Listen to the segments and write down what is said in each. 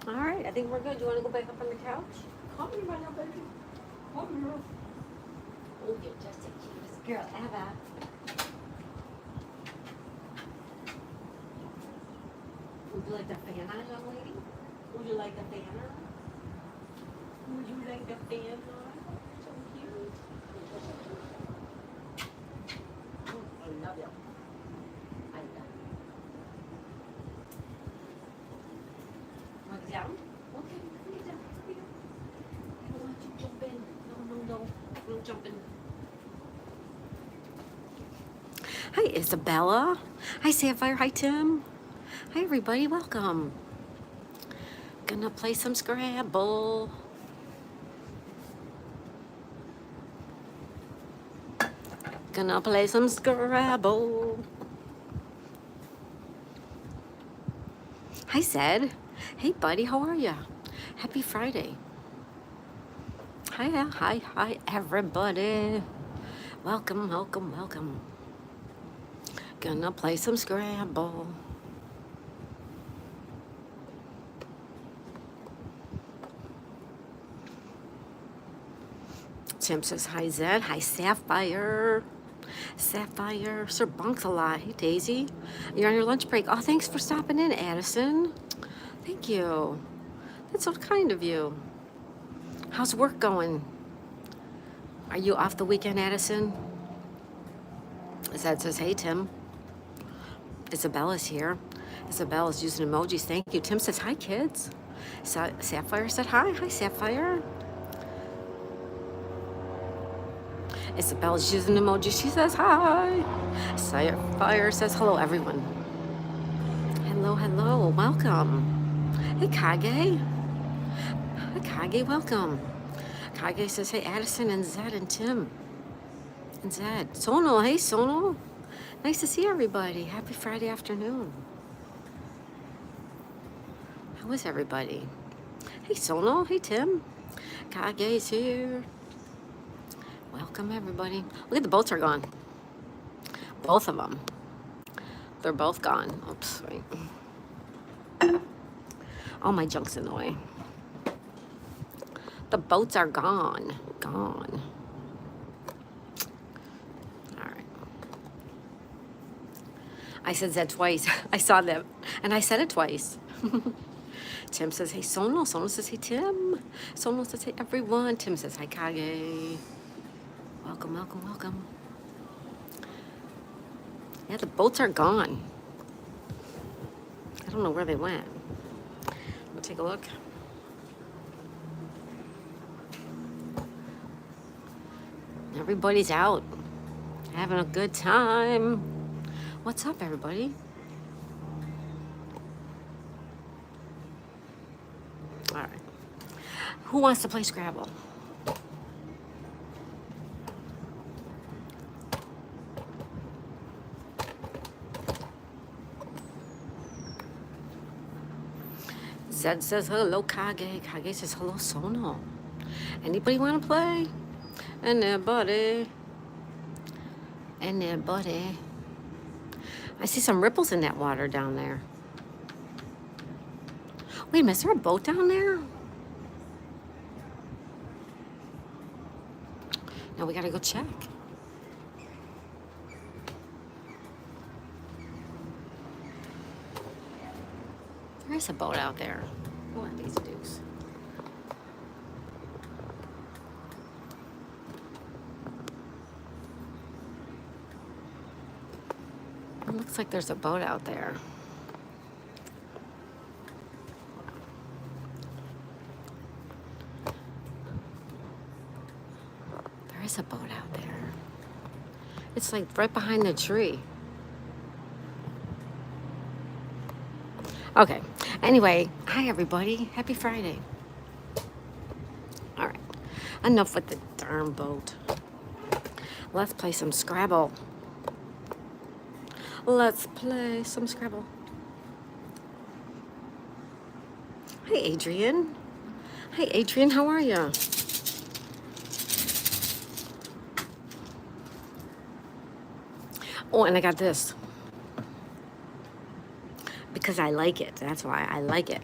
All right, I think we're good. Do you want to go back up on the couch? Come here, my little baby. Come here. Oh, you're just the cutest girl ever. Would you like the fan on, young lady? Would you like the fan on? Would you like the fan on? So cute. I love you. I love you. Want to get down? Okay, get down. Get down. I don't want you jumping. No. No jumping. Hi, Isabella. Hi, Sapphire. Hi, Tim. Hi, everybody. Welcome. Gonna play some Scrabble. Gonna play some Scrabble. Hi, Zed. Hey, buddy. How are ya? Happy Friday. Hi, everybody. Welcome. Gonna play some Scrabble. Tim says, hi, Zed. Hi, Sapphire. Sir Bunks a lot. Hey, Daisy. You're on your lunch break. Oh, thanks for stopping in, Addison. Thank you. That's so kind of you. How's work going? Are you off the weekend, Addison? Zed says, hey, Tim. Isabella's here. Isabella's using emojis. Thank you. Tim says, hi, kids. Sapphire said, hi. Hi, Sapphire. Isabella's using emojis. She says, hi. Sapphire says, hello, everyone. Hello. Welcome. Hey, Kage. Hi, Kage. Welcome. Kage says, hey, Addison and Zed and Tim. And Zed. Sonal. Hey, Sonal. Nice to see everybody. Happy Friday afternoon. How is everybody? Hey, Sonal. Hey, Tim. Kage's here. Welcome, everybody. Look at the boats are gone. Both of them. They're both gone. Oops, wait. All my junk's in the way. The boats are gone. Gone. All right. I said Zed twice. I saw that. And I said it twice. Tim says, hey, Sonal. Sonal says, hey, Tim. Sonal says, hey, everyone. Tim says, hi, Kage. Welcome. Yeah, the boats are gone. I don't know where they went. We'll take a look. Everybody's out. Having a good time. What's up, everybody? All right. Who wants to play Scrabble? Zed says hello, Kage. Kage says hello, Sono. Anybody want to play? Anybody? I see some ripples in that water down there. Wait a minute, is there a boat down there? Now we gotta go check. There is a boat out there. What are these dudes? It looks like there's a boat out there. There is a boat out there. It's like right behind the tree. Okay. Anyway, hi everybody. Happy Friday. All right. Enough with the darn boat. Let's play some Scrabble. Let's play some Scrabble. Hi, Adrian. Hi, Adrian. How are you? Oh, and I got this. because I like it. That's why I like it.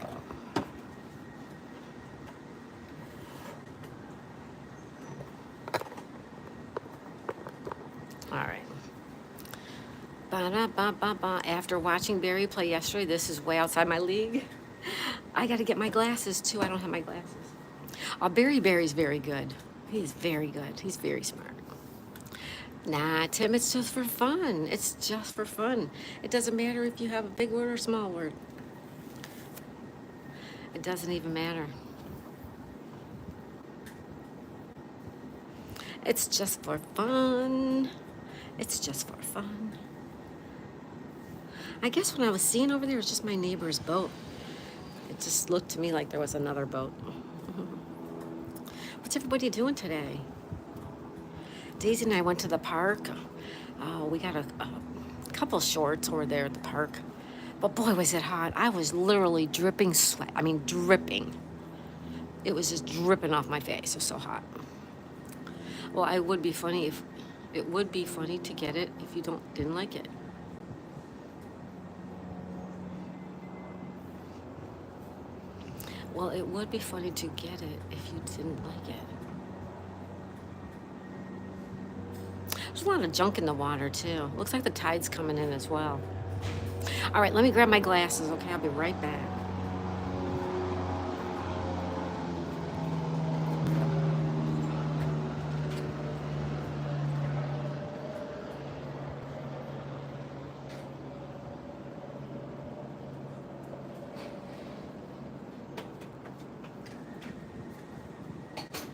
All right. Ba-da-ba-ba-ba. After watching Barry play yesterday, this is way outside my league. I got to get my glasses too. I don't have my glasses. Barry's very good. He's very good. He's very smart. Nah, Tim, it's just for fun. It's just for fun. It doesn't matter if you have a big word or a small word. It doesn't even matter. It's just for fun. It's just for fun. I guess when I was seeing over there, it was just my neighbor's boat. It just looked to me like there was another boat. What's everybody doing today? Daisy and I went to the park. We got a couple shorts over there at the park. But boy, was it hot. I was literally dripping sweat. I mean, dripping. It was just dripping off my face. It was so hot. Well, it would be funny to get it if you didn't like it. Well, it would be funny to get it if you didn't like it. There's a lot of junk in the water, too. Looks like the tide's coming in as well. All right, let me grab my glasses, okay? I'll be right back.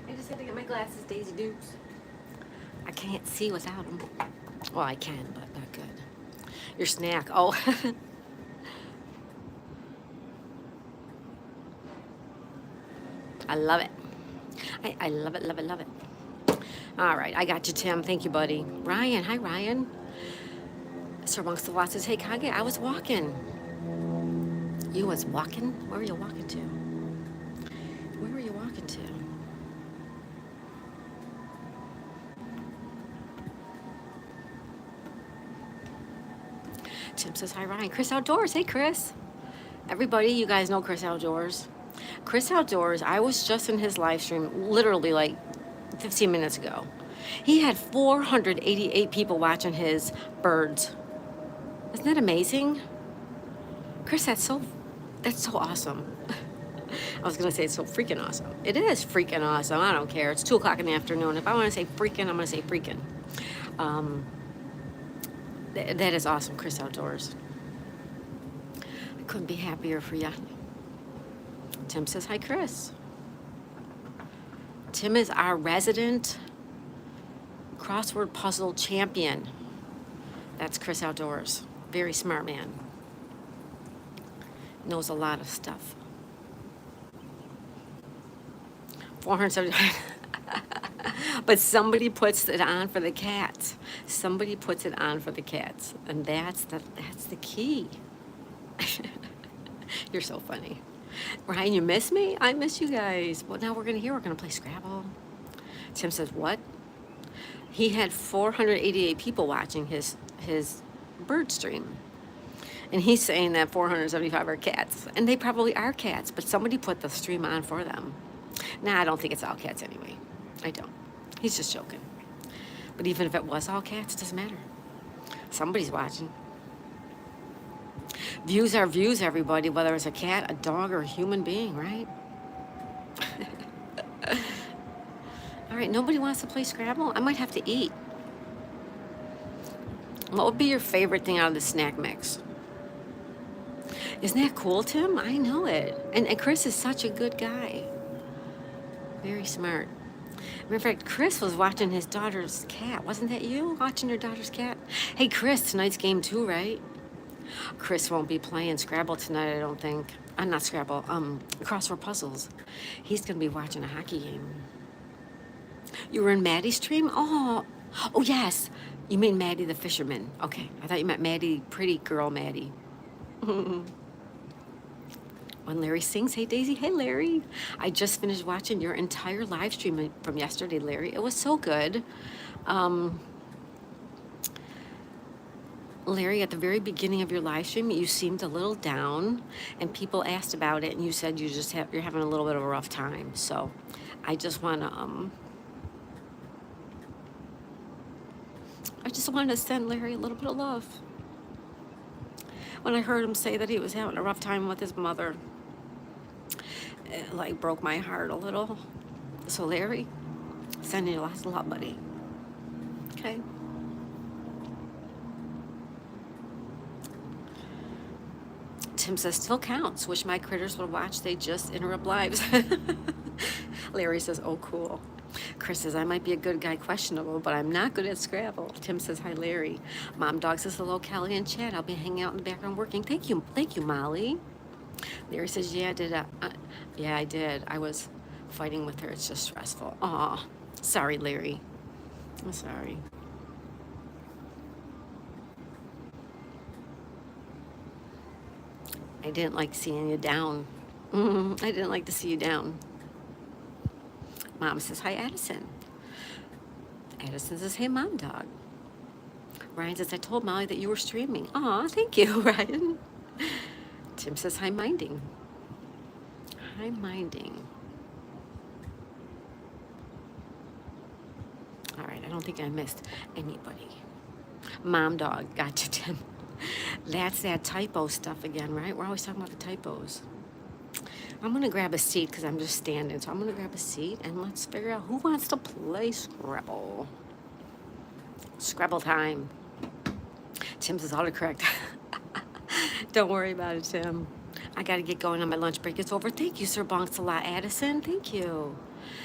I just had to get my glasses, Daisy Dukes. I can't see without them. Well, I can, but not good. Your snack. Oh. I love it. I love it, love it, love it. All right, I got you, Tim. Thank you, buddy. Ryan. Hi, Ryan. Sir Monks the Lot says, hey, Kage, I was walking. You was walking? Where were you walking to? Where were you walking to? Tim says, hi, Ryan. Chris Outdoors. Hey, Chris. Everybody, you guys know Chris Outdoors. Chris Outdoors, I was just in his live stream literally like 15 minutes ago. He had 488 people watching his birds. Isn't that amazing? Chris, that's so awesome. I was going to say it's so freaking awesome. It is freaking awesome. I don't care. It's 2 o'clock in the afternoon. If I want to say freaking, I'm going to say freaking. That is awesome, Chris Outdoors. I couldn't be happier for you. Tim says, hi, Chris. Tim is our resident crossword puzzle champion. That's Chris Outdoors. Very smart man. Knows a lot of stuff. 475. But somebody puts it on for the cats. Somebody puts it on for the cats. And that's the key. You're so funny. Ryan, you miss me? I miss you guys. Well, now we're going to play Scrabble. Tim says, what? He had 488 people watching his bird stream. And he's saying that 475 are cats. And they probably are cats, but somebody put the stream on for them. Nah, I don't think it's all cats anyway. I don't. He's just joking. But even if it was all cats, it doesn't matter. Somebody's watching. Views are views, everybody, whether it's a cat, a dog, or a human being, right? All right, nobody wants to play Scrabble? I might have to eat. What would be your favorite thing out of the snack mix? Isn't that cool, Tim? I know it. And Chris is such a good guy. Very smart. Matter of fact, Chris was watching his daughter's cat. Wasn't that you watching your daughter's cat? Hey, Chris, tonight's game 2, right? Chris won't be playing Scrabble tonight, I don't think. Not Scrabble, crossword puzzles. He's going to be watching a hockey game. You were in Maddie's stream? Oh, yes. You mean Maddie the fisherman. Okay, I thought you meant Maddie, pretty girl Maddie. When Larry sings, hey, Daisy. Hey, Larry. I just finished watching your entire live stream from yesterday, Larry. It was so good. Larry, at the very beginning of your live stream, you seemed a little down, and people asked about it, and you said you're having a little bit of a rough time. So, I just want to I just wanted to send Larry a little bit of love. When I heard him say that he was having a rough time with his mother, it like broke my heart a little. So, Larry, sending you lots of love, buddy. Okay. Tim says, still counts. Wish my critters would watch. They just interrupt lives. Larry says, oh, cool. Chris says, I might be a good guy, questionable, but I'm not good at Scrabble. Tim says, hi, Larry. Mom Dog says, hello, Kelly and Chad. I'll be hanging out in the background working. Thank you, Molly. Larry says, yeah, yeah, I did. I was fighting with her. It's just stressful. Aw, sorry, Larry. I'm sorry. I didn't like seeing you down. I didn't like to see you down. Mom says, hi, Addison. Addison says, hey, Mom Dog. Ryan says, I told Molly that you were streaming. Aw, thank you, Ryan. Tim says, hi, Minding. Hi, Minding. All right, I don't think I missed anybody. Mom Dog, gotcha, Tim. That's that typo stuff again, right? We're always talking about the typos. I'm going to grab a seat because I'm just standing. So I'm going to grab a seat and let's figure out who wants to play Scrabble. Scrabble time. Tim says autocorrect. Don't worry about it, Tim. I got to get going on my lunch break. It's over. Thank you, Sir Bonks a lot, Addison. Thank you.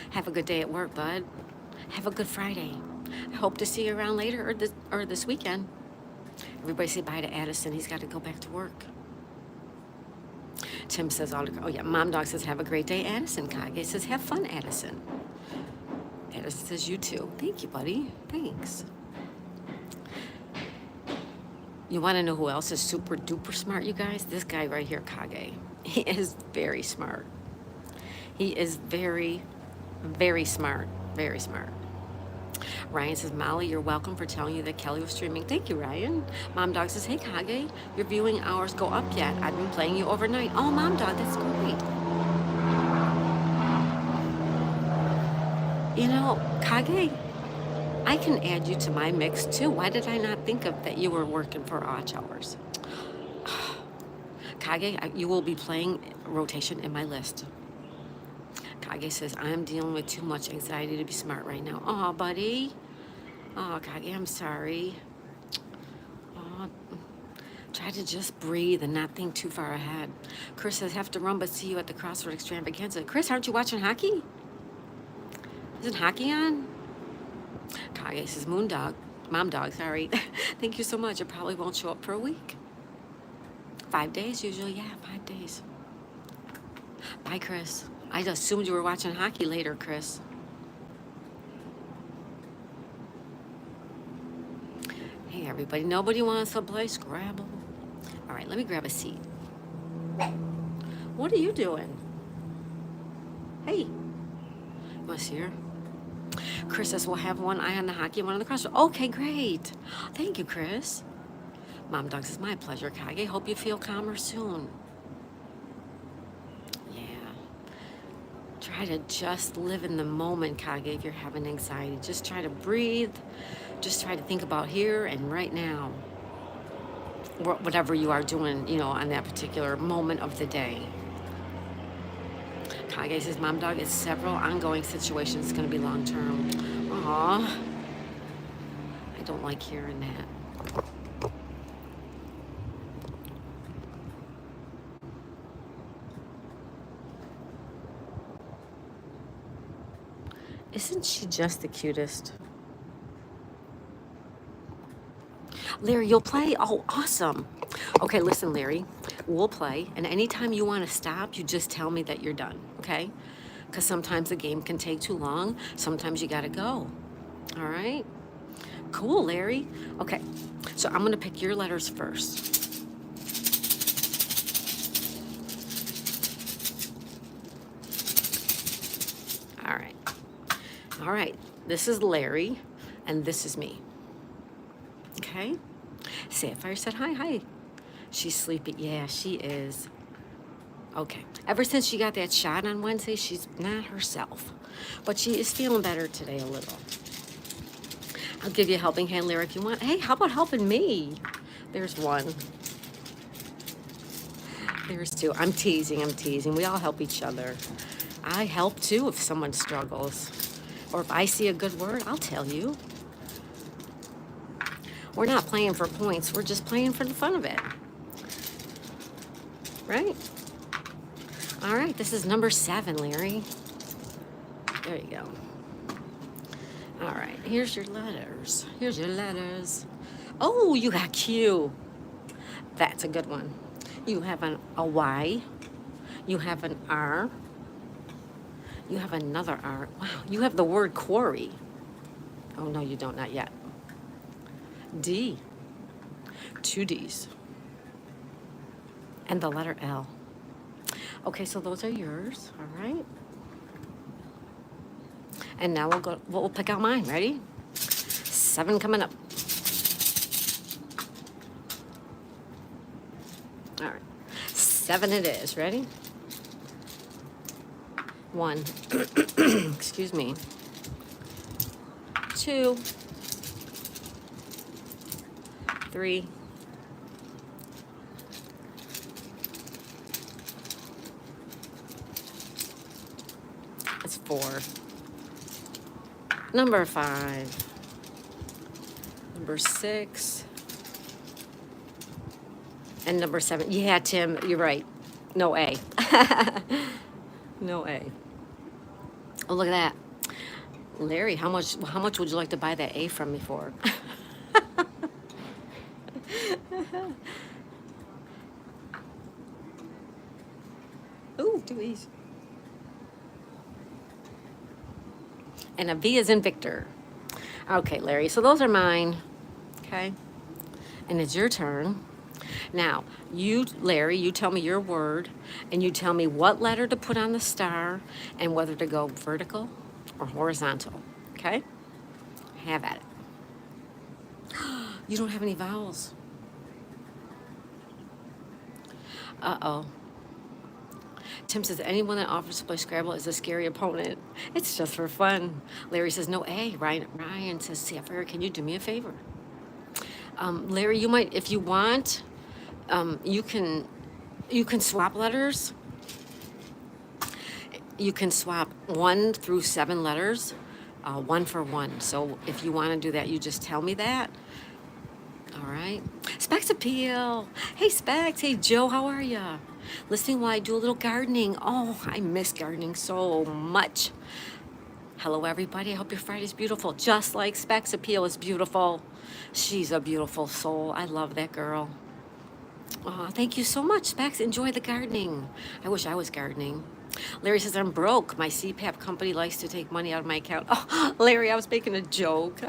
Have a good day at work, bud. Have a good Friday. I hope to see you around later or this weekend. Everybody say bye to Addison. He's got to go back to work. Tim says, oh yeah, Mom Dog says, have a great day, Addison. Kage says, have fun, Addison. Addison says, you too. Thank you, buddy. Thanks. You want to know who else is super duper smart, you guys? This guy right here, Kage. He is very smart. He is very, very smart. Very smart. Ryan says, Molly, you're welcome for telling you that Kelly was streaming. Thank you, Ryan. Mom Dog says, hey, Kage, your viewing hours go up yet. I've been playing you overnight. Oh, Mom Dog, that's great. You know, Kage, I can add you to my mix, too. Why did I not think of that you were working for odd hours? Kage, you will be playing rotation in my list. Kage says, I'm dealing with too much anxiety to be smart right now. Aw, buddy. Oh, Kage, I'm sorry. Oh, try to just breathe and not think too far ahead. Chris says, have to run, but see you at the CrossFit Extravaganza. Chris, aren't you watching hockey? Isn't hockey on? Kage says, Mom Dog, sorry. Thank you so much. It probably won't show up for a week. 5 days usually, yeah, 5 days. Bye, Chris. I just assumed you were watching hockey later, Chris. Hey, everybody. Nobody wants to play Scrabble. All right, let me grab a seat. What are you doing? Hey. You want to see her? Chris says, we'll have one eye on the hockey and one on the CrossFit. Okay, great. Thank you, Chris. Mom Dog says, my pleasure, Kage. Hope you feel calmer soon. Try to just live in the moment, Kage, if you're having anxiety. Just try to breathe. Just try to think about here and right now. Whatever you are doing, you know, on that particular moment of the day. Kage says, Mom Dog, it's several ongoing situations. It's going to be long term. Aw. I don't like hearing that. Isn't she just the cutest? Larry, you'll play? Oh, awesome. Okay, listen, Larry, we'll play. And anytime you want to stop, you just tell me that you're done, okay? Because sometimes the game can take too long. Sometimes you got to go. All right? Cool, Larry. Okay, so I'm going to pick your letters first. All right, this is Larry, and this is me. Okay? Sapphire said hi, hi. She's sleepy. Yeah, she is. Okay. Ever since she got that shot on Wednesday, she's not herself. But she is feeling better today a little. I'll give you a helping hand, Larry, if you want. Hey, how about helping me? There's one. There's two. I'm teasing. I'm teasing. We all help each other. I help too if someone struggles. Or if I see a good word, I'll tell you. We're not playing for points. We're just playing for the fun of it. Right? All right. This is number 7, Larry. There you go. All right. Here's your letters. Here's your letters. Oh, you got Q. That's a good one. You have a Y. You have an R. You have another R. Wow. You have the word quarry. Oh, no, you don't. Not yet. D. 2 Ds. And the letter L. Okay, so those are yours. All right. And now we'll pick out mine. Ready? 7 coming up. All right. 7 it is. Ready? 1. Excuse me. 2. 3. 4. Number 5. Number 6. And number 7. Yeah, Tim, you're right. No A. No A. Oh, look at that. Larry, how much would you like to buy that A from me for? Ooh, 2 E's. And a V is in Victor. Okay, Larry, so those are mine. Okay? And it's your turn. Now, Larry, you tell me your word, and you tell me what letter to put on the star and whether to go vertical or horizontal. Okay? Have at it. You don't have any vowels. Uh-oh. Tim says, anyone that offers to play Scrabble is a scary opponent. It's just for fun. Larry says, no A. Ryan says, Sapphire, can you do me a favor? Larry, you might, if you want, you can swap letters. You can swap 1 through 7 letters, 1 for 1. So if you want to do that, you just tell me that. All right. Specs Appeal. Hey, Specs. Hey, Joe, how are ya? Listening while I do a little gardening. Oh, I miss gardening so much. Hello, everybody. I hope your Friday's beautiful. Just like Specs Appeal is beautiful. She's a beautiful soul. I love that girl. Oh, thank you so much, Specs. Enjoy the gardening. I wish I was gardening. Larry says, I'm broke. My CPAP company likes to take money out of my account. Oh, Larry, I was making a joke.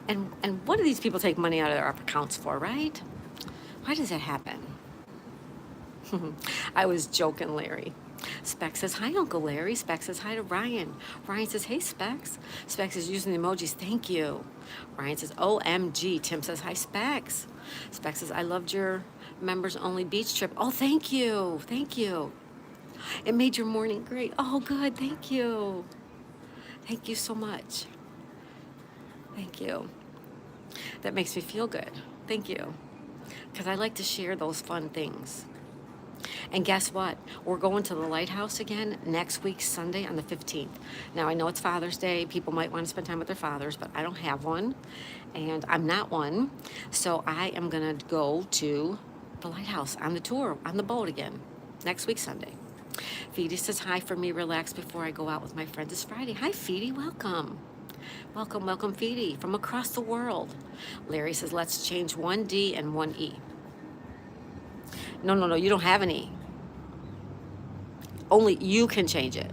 And what do these people take money out of their accounts for, right? Why does that happen? I was joking, Larry. Specs says, hi, Uncle Larry. Specs says, hi to Ryan. Ryan says, hey, Specs. Specs is using the emojis. Thank you. Ryan says, OMG. Tim says, hi, Specs. Specs says, I loved your members-only beach trip. Oh, thank you. Thank you. It made your morning great. Oh, good. Thank you. Thank you so much. Thank you. That makes me feel good. Thank you. Because I like to share those fun things. And guess what? We're going to the lighthouse again next week, Sunday on the 15th. Now, I know it's Father's Day. People might want to spend time with their fathers, but I don't have one. And I'm not one. So I am going to go to the lighthouse on the tour, on the boat again, next week, Sunday. Feedy says, hi for me. Relax before I go out with my friends. It's Friday. Hi, Feedy. Welcome. Welcome, welcome, Feedy, from across the world. Larry says, let's change 1 D and 1 E. No, you don't have an E. Only you can change it.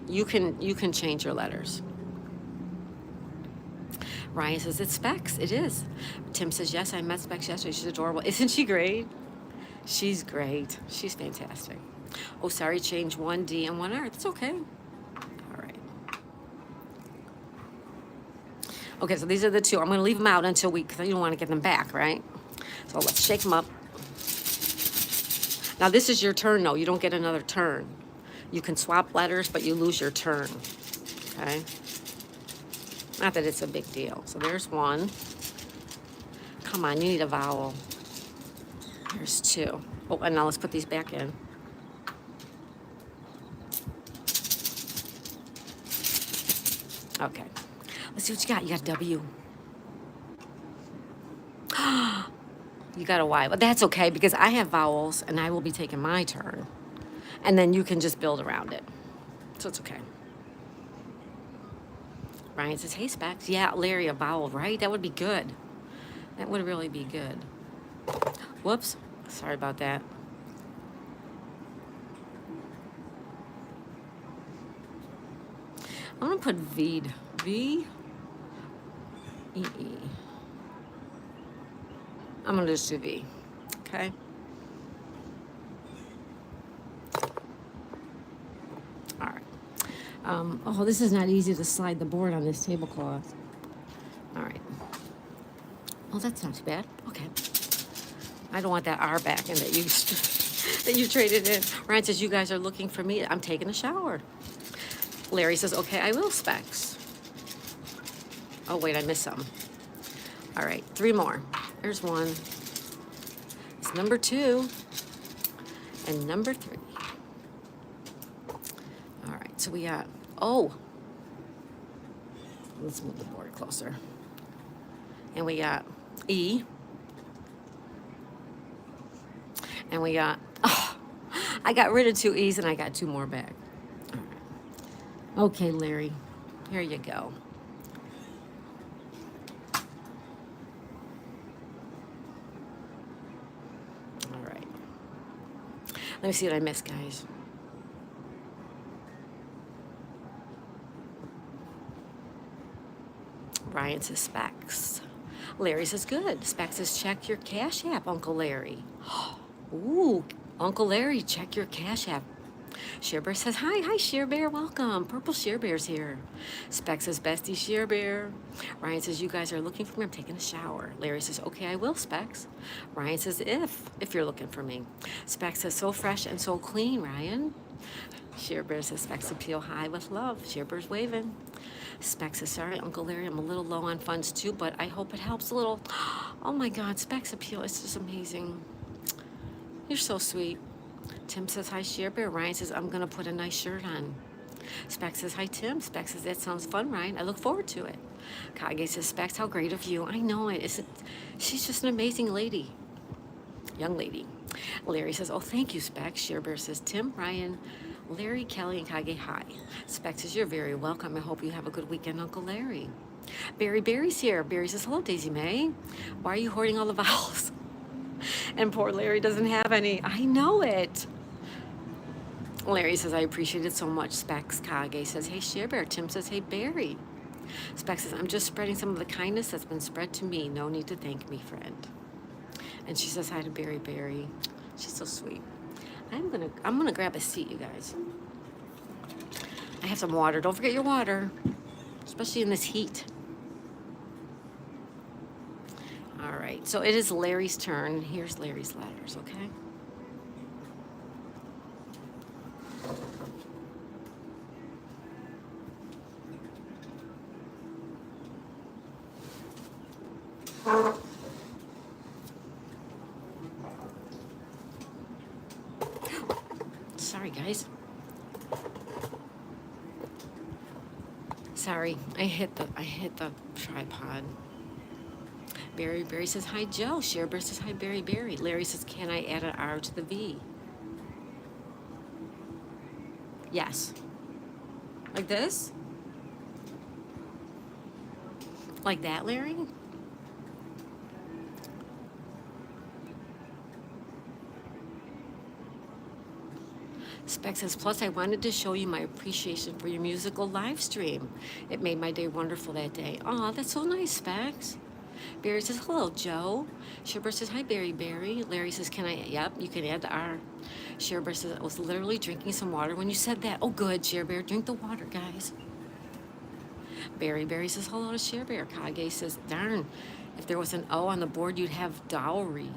You can change your letters. Ryan says, it's Specs. It is. Tim says, yes, I met Specs yesterday. She's adorable. Isn't she great? She's great. She's fantastic. Oh, sorry, change 1 D and 1 R. That's okay. Okay, so these are the two. I'm going to leave them out until because you don't want to get them back, right? So let's shake them up. Now this is your turn, though. You don't get another turn. You can swap letters, but you lose your turn. Okay? Not that it's a big deal. So there's one. Come on, you need a vowel. There's two. Oh, and now let's put these back in. Okay. Let's see what you got. You got a W. You got a Y. But that's okay because I have vowels and I will be taking my turn. And then you can just build around it. So it's okay. Ryan says, hey, Specs. Yeah, Larry, a vowel, right? That would be good. That would really be good. Whoops. Sorry about that. I'm going to put V'd. V. E. E. I'm going to just do V. Okay? All right. Oh, this is not easy to slide the board on this tablecloth. All right. Well, that's not too bad. Okay. I don't want that R back and that you that you traded in. Ryan says, you guys are looking for me. I'm taking a shower. Larry says, okay, I will, Specs. Oh, wait, I missed some. All right, 3 more. There's one. It's number 2 and number 3. All right, so we got, oh, let's move the board closer. And we got E. And we got, oh, I got rid of 2 E's and I got 2 more back. All right. Okay, Larry, here you go. All right. Let me see what I missed, guys. Ryan says Specs. Larry says good. Specs says check your Cash App, Uncle Larry. Ooh, Uncle Larry, check your Cash App. Share Bear says, hi, Share Bear, welcome. Purple Share Bear's here. Specs says, bestie Share Bear. Ryan says, you guys are looking for me, I'm taking a shower. Larry says, okay, I will, Specs. Ryan says, if you're looking for me. Specs says, so fresh and so clean, Ryan. Share Bear says, Specs appeal high with love. Share Bear's waving. Specs says, sorry, Uncle Larry, I'm a little low on funds too, but I hope it helps a little. Oh my God, Specs appeal, it's just amazing. You're so sweet. Tim says, hi, Share Bear. Ryan says, I'm going to put a nice shirt on. Specs says, hi, Tim. Specs says, that sounds fun, Ryan. I look forward to it. Kage says, Specs, how great of you. I know it. She's just an amazing lady. Young lady. Larry says, oh, thank you, Specs. Share Bear says, Tim, Ryan, Larry, Kelly, and Kage, hi. Specs says, you're very welcome. I hope you have a good weekend, Uncle Larry. Barry's here. Barry says, hello, Daisy May. Why are you hoarding all the vowels? And poor Larry doesn't have any. I know it. Larry says, I appreciate it so much. Specs Kage says, hey, Share Bear. Tim says, hey, Barry. Specs says, I'm just spreading some of the kindness that's been spread to me. No need to thank me, friend. And she says hi to Barry. She's so sweet. I'm gonna grab a seat, you guys. I have some water. Don't forget your water, especially in this heat. All right, so it is Larry's turn. Here's Larry's letters, okay? Sorry, guys. Sorry, I hit the tripod. Barry says, hi, Joe. Share Bear says, hi, Barry. Larry says, can I add an R to the V? Yes. Like this? Like that, Larry? Spec says, plus I wanted to show you my appreciation for your musical live stream. It made my day wonderful that day. Aw, that's so nice, Specs. Barry says, hello, Joe. Sherbert says, hi, Barry. Larry says, can I, yep, you can add the R. Sherbert says, I was literally drinking some water when you said that. Oh, good, Sherbert, drink the water, guys. Berry says hello to Share Bear. Kage says, darn, if there was an O on the board, you'd have dowry.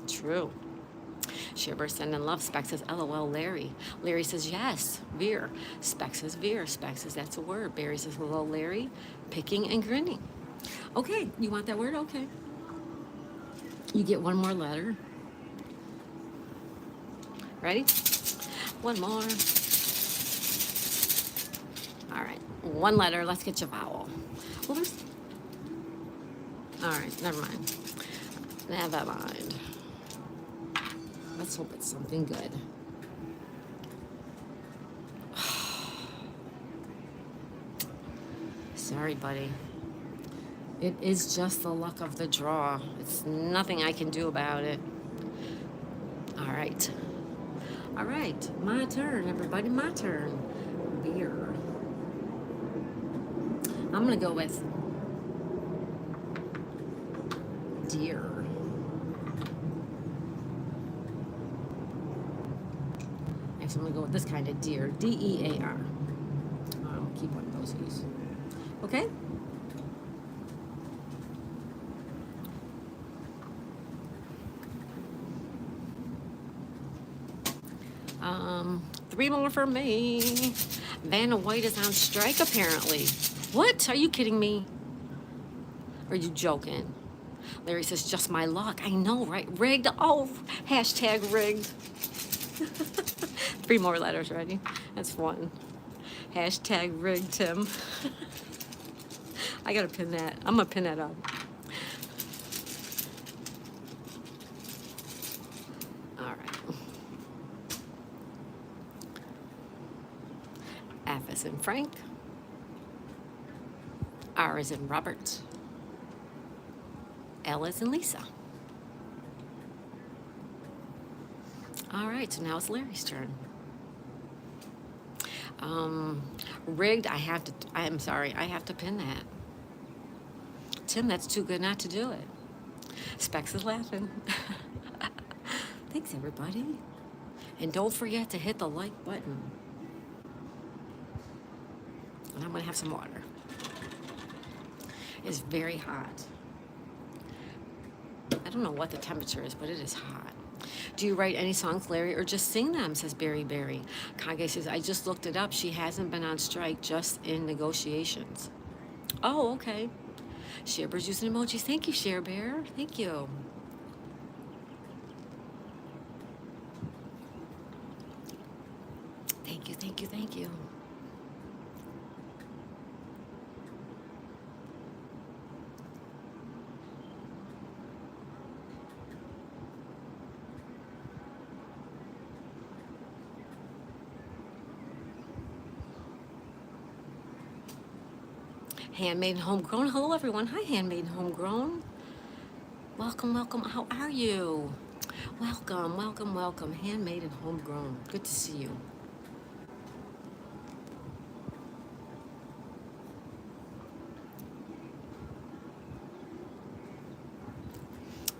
True. Share Bear sending love. Specs says, LOL, Larry. Larry says, yes, Veer. Specs says, Veer. Specs says, that's a word. Barry says, hello, Larry. Picking and grinning. Okay, you want that word? Okay. You get one more letter. Ready? One more. All right, one letter. Let's get your vowel. Well, all right, never mind. Never mind. Let's hope it's something good. Sorry, buddy. It is just the luck of the draw. It's nothing I can do about it. All right. All right, my turn, everybody, my turn. Beer. I'm gonna go with deer. Actually, I'm gonna go with this kind of deer, D-E-A-R. I'll keep one of those E's. Okay? Three more for me. Vanna White is on strike, apparently. What? Are you kidding me? Are you joking? Larry says, just my luck. I know, right? Rigged. Oh, hashtag rigged. Three more letters, ready? That's one. Hashtag rigged, Tim. I gotta pin that. I'm gonna pin that up. All right. F is in Frank. R is in Robert. L is in Lisa. All right, so now it's Larry's turn. Rigged, I'm sorry, I have to pin that. Tim, that's too good not to do it. Specs is laughing. Thanks, everybody. And don't forget to hit the like button. And I'm gonna have some water. It's very hot. I don't know what the temperature is, but it is hot. Do you write any songs, Larry, or just sing them, says Berry. Kage says, I just looked it up. She hasn't been on strike, just in negotiations. Oh, okay. Share Bear's using emojis. Thank you, Share Bear. Thank you. Thank you, thank you, thank you. Handmade and Homegrown. Hello, everyone. Hi, Handmade and Homegrown. Welcome, welcome. How are you? Welcome, welcome, welcome. Handmade and Homegrown. Good to see you.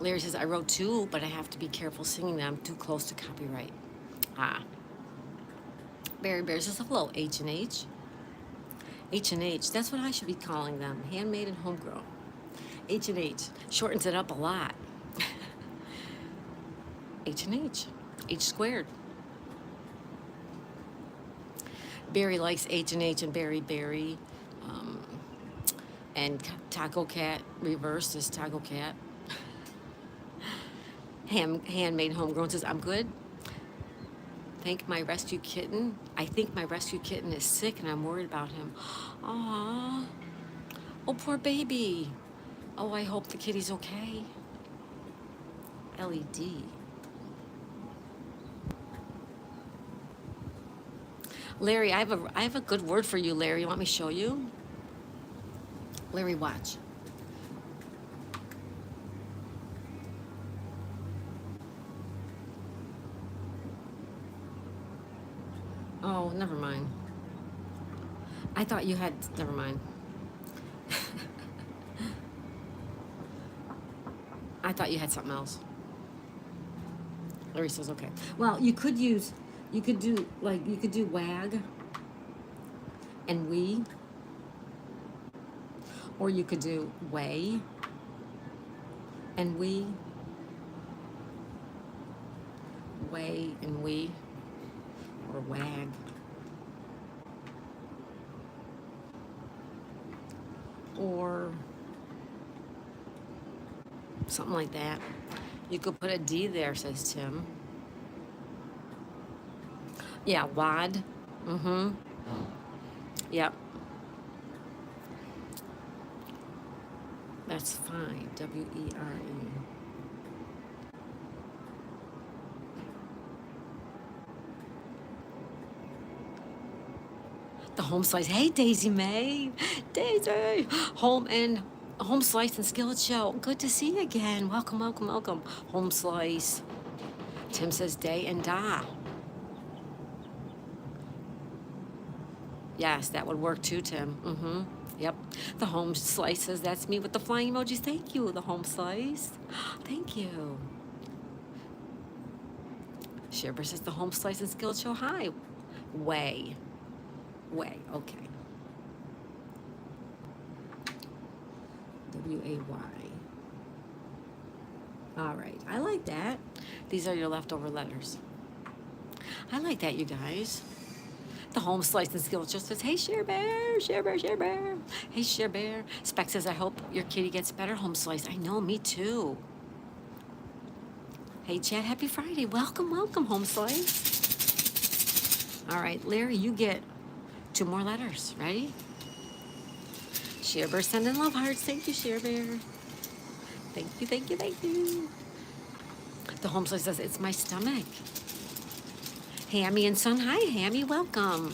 Larry says, I wrote two, but I have to be careful singing them. Too close to copyright. Ah. Berry Bear says, hello, H&H. H&H, that's what I should be calling them. Handmade and Homegrown. H&H shortens it up a lot. H&H, H squared. Barry likes H&H and Berry. And Taco Cat reversed is Taco Cat. Handmade Homegrown says, I'm good. I think my rescue kitten is sick and I'm worried about him. Aww. Oh, poor baby. Oh, I hope the kitty's okay. LED. Larry, I have a good word for you, Larry. You want me to show you? Larry, watch. Oh, never mind. I thought you had, never mind. I thought you had something else. Larry says, okay. Well, you could use You could do, like, you could do wag and we, or you could do way and we, way and we, or wag. Or something like that. You could put a D there, says Tim. Yeah, wad. Mm-hmm. Yep. That's fine. W-E-R-E. The home slice. Hey, Daisy May. Daisy. Home slice and skillet show. Good to see you again. Welcome, welcome, welcome. Home slice. Tim says day and da. Yes, that would work too, Tim. Mm-hmm. Yep. The home slice says that's me with the flying emojis. Thank you, the home slice. Thank you. Shibber says the home slice and skillet show. Hi. Way. Way. Okay. W-A-Y. All right. I like that. These are your leftover letters. I like that, you guys. The home slice and skillet show says, hey, Share Bear, Share Bear, Share Bear. Hey, Share Bear. Spec says, I hope your kitty gets better, home slice. I know, me too. Hey, Chad, happy Friday. Welcome, welcome, home slice. All right, Larry, you get 2 more letters. Ready? Share Bear sending love hearts. Thank you, Share Bear. Thank you, thank you, thank you. The home slice says, it's my stomach. Hammy and Son. Hi, Hammy. Welcome.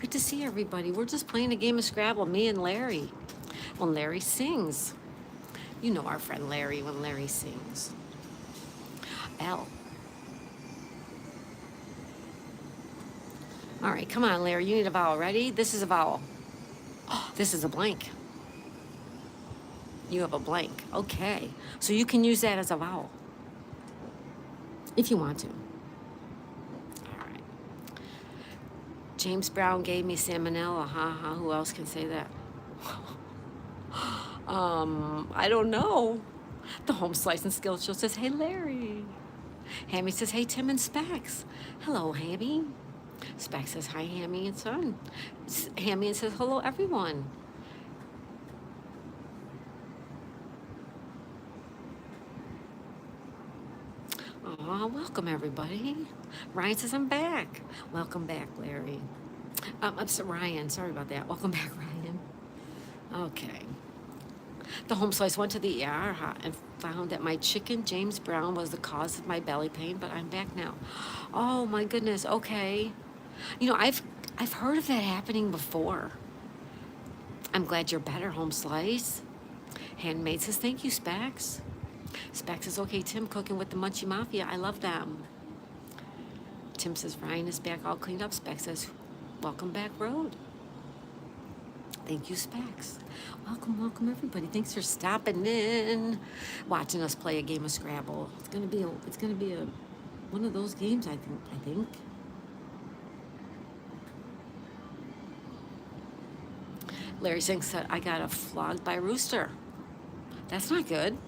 Good to see everybody. We're just playing a game of Scrabble, me and Larry. When Larry sings. You know our friend Larry when Larry sings. L. All right, come on, Larry. You need a vowel. Ready? This is a vowel. Oh, this is a blank. You have a blank. Okay. So you can use that as a vowel. If you want to. James Brown gave me salmonella. Ha ha. Who else can say that? I don't know. The home slice and skillet show says, hey, Larry. Hammy says, hey, Tim and Specs. Hello, Hammy. Specs says, hi, Hammy and Son. Hammy says, hello, everyone. Aw, welcome, everybody. Ryan says, I'm back. Welcome back, Larry. I'm sorry, Ryan. Sorry about that. Welcome back, Ryan. Okay. The home slice went to the ER and found that my chicken, James Brown, was the cause of my belly pain, but I'm back now. Oh, my goodness. Okay. You know, I've heard of that happening before. I'm glad you're better, home slice. Handmaid says, thank you, Specs. Specs says, okay, Tim, cooking with the Munchie Mafia. I love them. Tim says, Ryan is back all cleaned up. Specs says, welcome back, Road. Thank you, Specs. Welcome, welcome, everybody. Thanks for stopping in, watching us play a game of Scrabble. It's gonna be one of those games, I think. Larry thinks that I got flogged by a rooster. That's not good.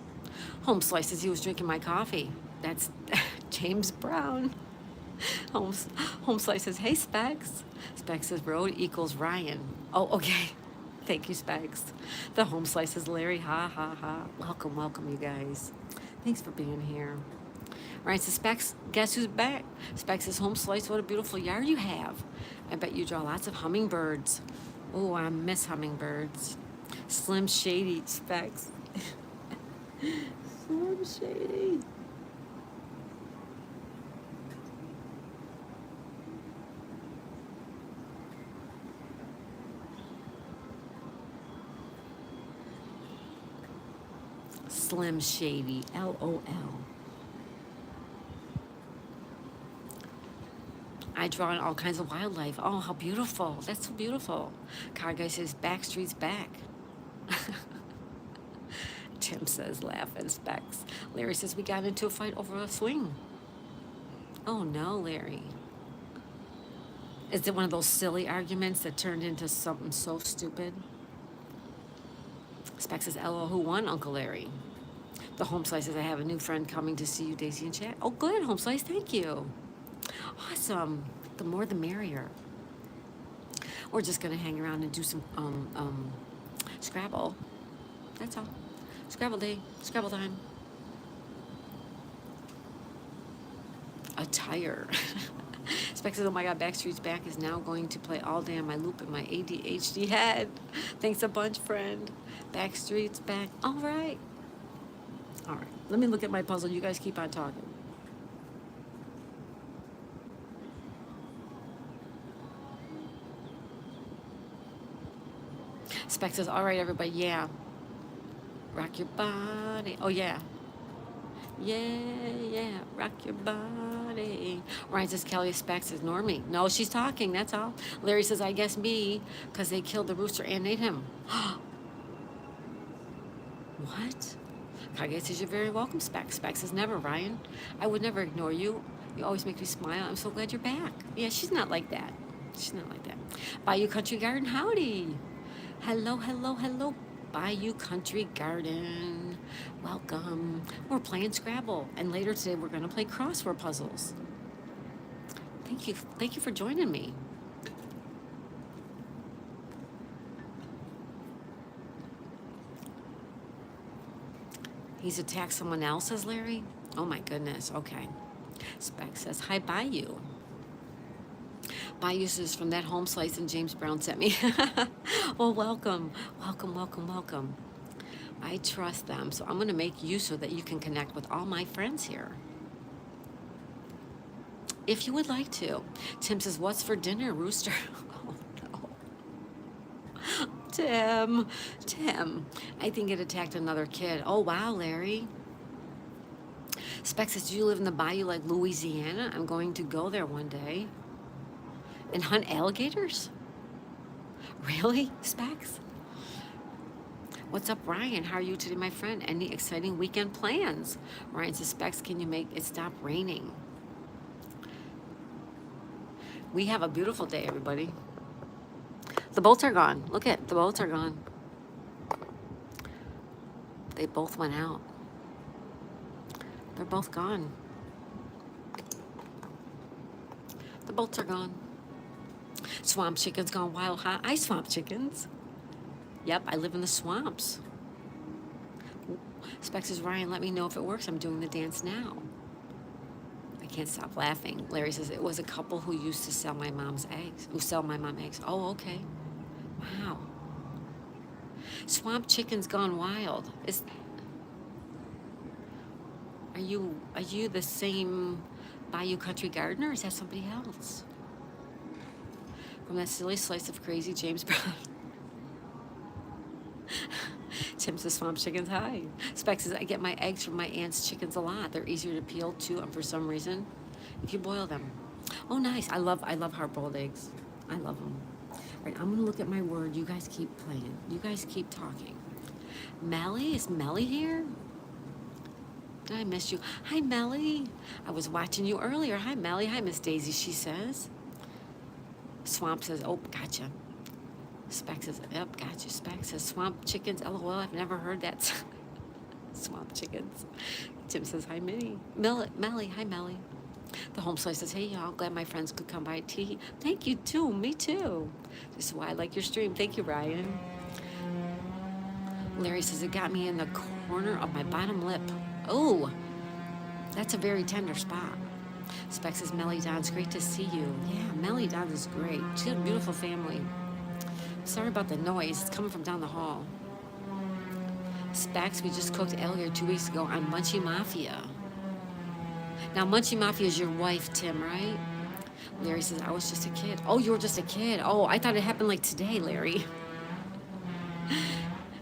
Home slice says he was drinking my coffee. That's James Brown. Home slice says, hey, Specs. Specs says Road equals Ryan. Oh, okay. Thank you, Specs. The home slice says Larry. Ha, ha, ha. Welcome, welcome, you guys. Thanks for being here. Ryan says, Specs, guess who's back? Specs says, home slice, what a beautiful yard you have. I bet you draw lots of hummingbirds. Oh, I miss hummingbirds. Slim Shady, Specs. Slim Shady. Slim Shady, LOL. I draw in all kinds of wildlife. Oh, how beautiful. That's so beautiful. Car guy says, Backstreet's back. Tim says, laughing, Specs. Larry says, we got into a fight over a swing. Oh, no, Larry. Is it one of those silly arguments that turned into something so stupid? Specs says, LO, who won, Uncle Larry? The home slice says, I have a new friend coming to see you, Daisy and chat. Oh, good, home slice, thank you. Awesome. The more the merrier. We're just gonna hang around and do some Scrabble. That's all. Scrabble day, Scrabble time. Attire. Specs says, oh my God, Backstreet's Back is now going to play all day on my loop in my ADHD head. Thanks a bunch, friend. Backstreet's Back. All right. All right. Let me look at my puzzle. You guys keep on talking. Specs says, all right, everybody, yeah. Rock your body. Oh, yeah. Yeah, rock your body. Ryan says, Kelly Specs says, Normie. No, she's talking, that's all. Larry says, I guess me, because they killed the rooster and ate him. What? Kage says, you're very welcome, Specs. Specs says, never, Ryan. I would never ignore you. You always make me smile. I'm so glad you're back. Yeah, she's not like that. She's not like that. Bayou Country Garden, howdy. Hello, hello, hello. Bayou Country Garden. Welcome. We're playing Scrabble, and later today we're going to play crossword puzzles. Thank you for joining me. He's attacked someone else, says Larry. Oh my goodness. Okay. Spec says, hi, Bayou. Bayou says, from that home slice and James Brown sent me. Well, welcome. Welcome, welcome, welcome. I trust them, so I'm going to make you so that you can connect with all my friends here. If you would like to. Tim says, what's for dinner, Rooster? Oh, no. Tim. I think it attacked another kid. Oh, wow, Larry. Spec says, do you live in the bayou like Louisiana? I'm going to go there one day. And hunt alligators? Really, Specs? What's up, Ryan? How are you today, my friend? Any exciting weekend plans? Ryan says, Specs, can you make it stop raining? We have a beautiful day, everybody. The boats are gone. Look at the boats are gone. They both went out. They're both gone. The boats are gone. Swamp chickens gone wild, huh? I swamp chickens. Yep, I live in the swamps. Specs says, Ryan, let me know if it works. I'm doing the dance now. I can't stop laughing. Larry says, it was a couple who used to sell my mom's eggs. Who sell my mom eggs. Oh, okay. Wow. Swamp chickens gone wild. Are you the same Bayou Country Gardener, or is that somebody else? From that silly slice of crazy James Brown. Tim says, swamp chickens, hi. Specs says, I get my eggs from my aunt's chickens a lot. They're easier to peel too, and for some reason, if you boil them. Oh, nice. I love hard-boiled eggs. I love them. All right, I'm gonna look at my word. You guys keep playing. You guys keep talking. Melly, is Melly here? Did I miss you? Hi, Melly. I was watching you earlier. Hi, Melly. Hi, Miss Daisy, she says. Swamp says, oh, gotcha. Spec says, yep, gotcha. Spec says, swamp chickens, LOL, I've never heard that. Swamp chickens. Tim says, hi, Melly, hi, Melly. The home slice says, hey, y'all, glad my friends could come by tea. Thank you, too, me too. This is why I like your stream. Thank you, Ryan. Larry says, it got me in the corner of my bottom lip. Oh, that's a very tender spot. Spec says, Melly Don's great to see you. Yeah, Melly Don is great. She's got a beautiful family. Sorry about the noise. It's coming from down the hall. Specs, we just cooked earlier 2 weeks ago on Munchie Mafia. Now, Munchie Mafia is your wife, Tim, right? Larry says, I was just a kid. Oh, you were just a kid. Oh, I thought it happened like today, Larry.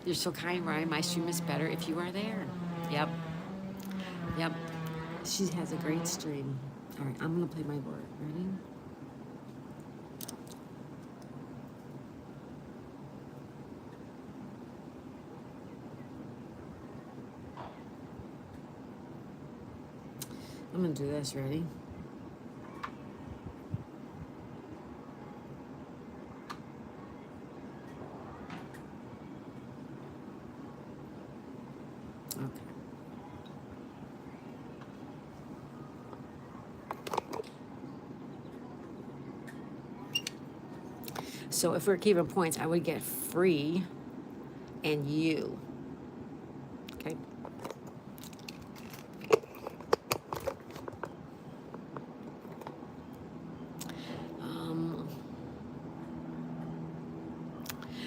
You're so kind, Ryan. My stream is better if you are there. Yep. Yep. She has a great stream. All right, I'm going to play my word. Ready? I'm going to do this. Ready? Okay. So if we're keeping points, I would get free and you. Okay. Um,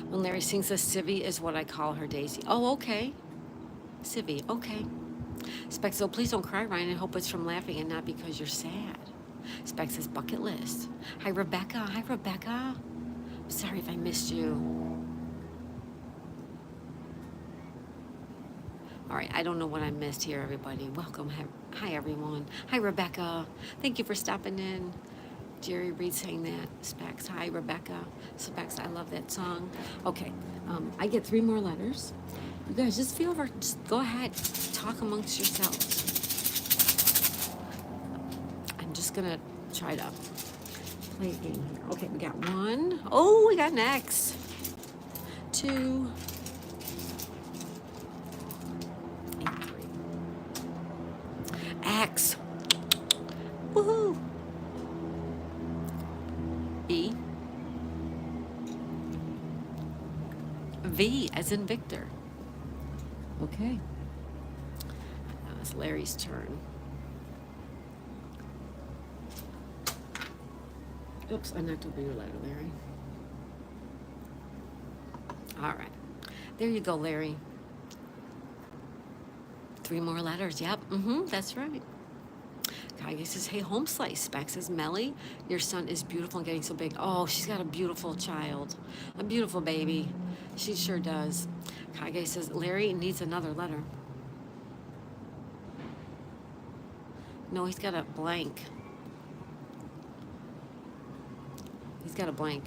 when Larry sings a civvy is what I call her, Daisy. Oh, okay. Civvy, okay. Specs, so please don't cry, Ryan. I hope it's from laughing and not because you're sad. Specs says bucket list. Hi, Rebecca. Hi, Rebecca. Sorry if I missed you. All right, I don't know what I missed here, everybody. Welcome. Hi, everyone. Hi, Rebecca. Thank you for stopping in. Jerry Reed saying that. Specs, hi, Rebecca. Specs, I love that song. Okay, I get 3 more letters. You guys just feel over, just go ahead, talk amongst yourselves. I'm just gonna try to play a game here. Okay, we got 1. Oh, we got an X. 2. And 3. X. Woohoo. E. V as in Victor. Okay. Now it's Larry's turn. Oops, I knocked over your letter, Larry. All right. There you go, Larry. 3 more letters. Yep. That's right. Kage says, hey, home slice. Specs says, Melly, your son is beautiful and getting so big. Oh, she's got a beautiful child. A beautiful baby. She sure does. Kage says, Larry needs another letter. No, he's got a blank. He's got a blank.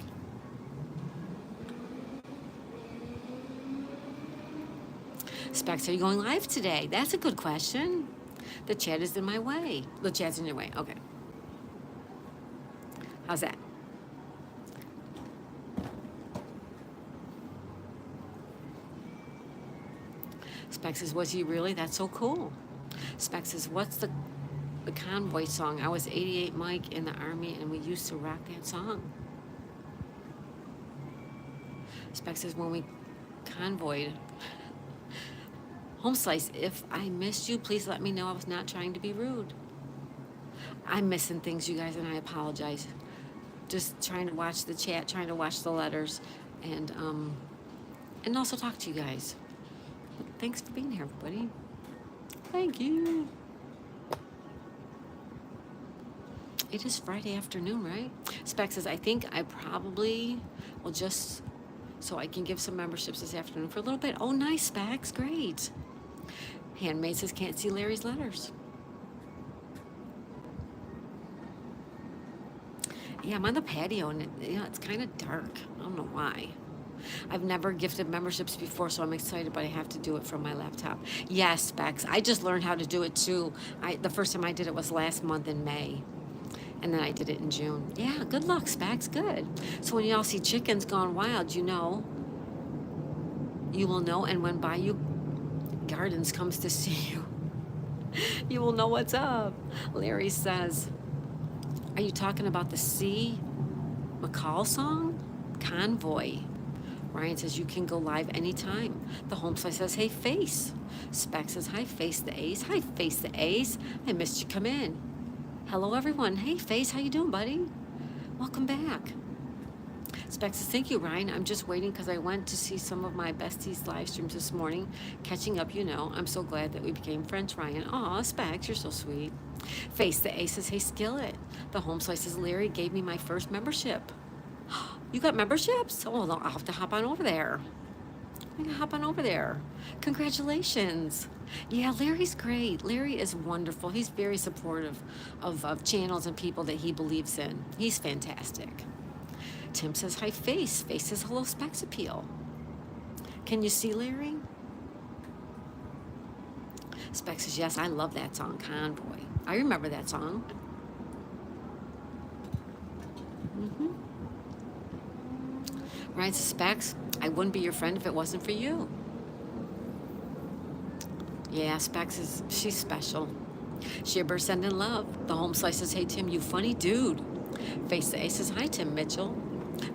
Specs, are you going live today? That's a good question. The chat is in my way. The chat's in your way. Okay. How's that? Specs says, was he really? That's so cool. Specs says, what's the convoy song? I was 88 Mike in the Army and we used to rock that song. Specs says, when we convoyed. Home slice, if I missed you, please let me know. I was not trying to be rude. I'm missing things, you guys, and I apologize. Just trying to watch the chat, trying to watch the letters, and also talk to you guys. But thanks for being here, everybody. Thank you. It is Friday afternoon, right? Spec says, I think I probably will just, so I can give some memberships this afternoon for a little bit. Oh, nice, Specs, great. Handmaid says, can't see Larry's letters. Yeah, I'm on the patio, and it's kind of dark. I don't know why. I've never gifted memberships before, so I'm excited, but I have to do it from my laptop. Yes, Specs. I just learned how to do it, too. The first time I did it was last month in May, and then I did it in June. Yeah, good luck, Specs. Good. So when y'all see chickens gone wild, you will know, and when Bayou Gardens comes to see you, you will know what's up. Larry says, are you talking about the C. McCall song? Convoy. Ryan says, you can go live anytime. The home slice says, hey, Face. Spec says, hi, Face the Ace. Hi, Face the Ace. I missed you come in. Hello, everyone. Hey, Face, how you doing, buddy? Welcome back. Spec says, thank you, Ryan. I'm just waiting because I went to see some of my besties' live streams this morning. Catching up, I'm so glad that we became friends, Ryan. Aw, Specs, you're so sweet. Face the Ace says, hey, Skillet. The home slice says, Larry gave me my first membership. You got memberships? Oh, I'll have to hop on over there. I'm going to hop on over there. Congratulations. Yeah, Larry's great. Larry is wonderful. He's very supportive of channels and people that he believes in. He's fantastic. Tim says, hi, Face. Face says, hello, Specs Appeal. Can you see Larry? Specs says, yes, I love that song, Convoy. I remember that song. Ryan says, Specs, I wouldn't be your friend if it wasn't for you. Yeah, Specs is, she's special. Shearber sending love. The home slices, hey Tim, you funny dude. Face the Aces, hi Tim Mitchell.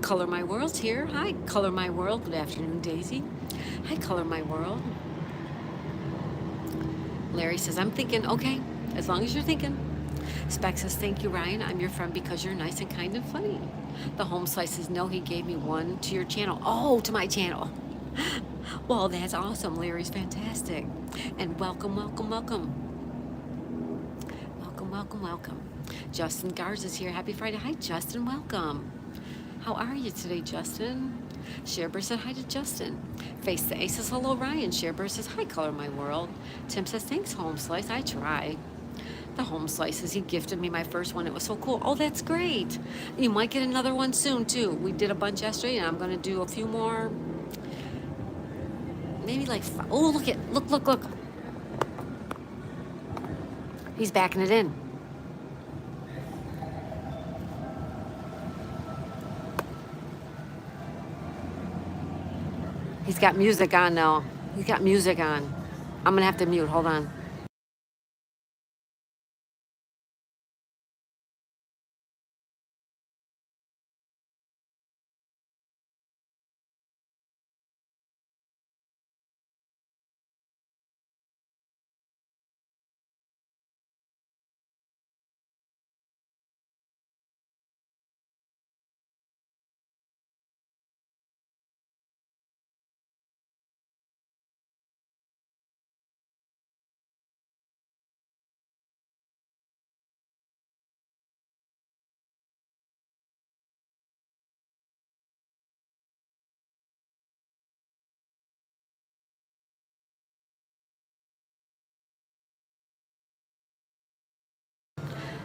Color My World's here. Hi, Color My World. Good afternoon, Daisy. Hi, Color My World. Larry says, I'm thinking, okay, as long as you're thinking. Spec says, thank you, Ryan. I'm your friend because you're nice and kind and funny. The home slice says, no, he gave me one to your channel. Oh, to my channel. Well, that's awesome. Larry's fantastic. And welcome, welcome, welcome. Welcome, welcome, welcome. Justin Garza is here. Happy Friday. Hi, Justin. Welcome. How are you today, Justin? Shareber said hi to Justin. Face the Ace says hello, Ryan. Shareber says hi, Color My World. Tim says thanks, Home Slice. I try. The Home Slice says he gifted me my first one. It was so cool. Oh, that's great. You might get another one soon, too. We did a bunch yesterday, and I'm going to do a few more. Maybe like five. Oh, look it. Look, look, look. He's backing it in. He's got music on now. He's got music on. I'm going to have to mute. Hold on.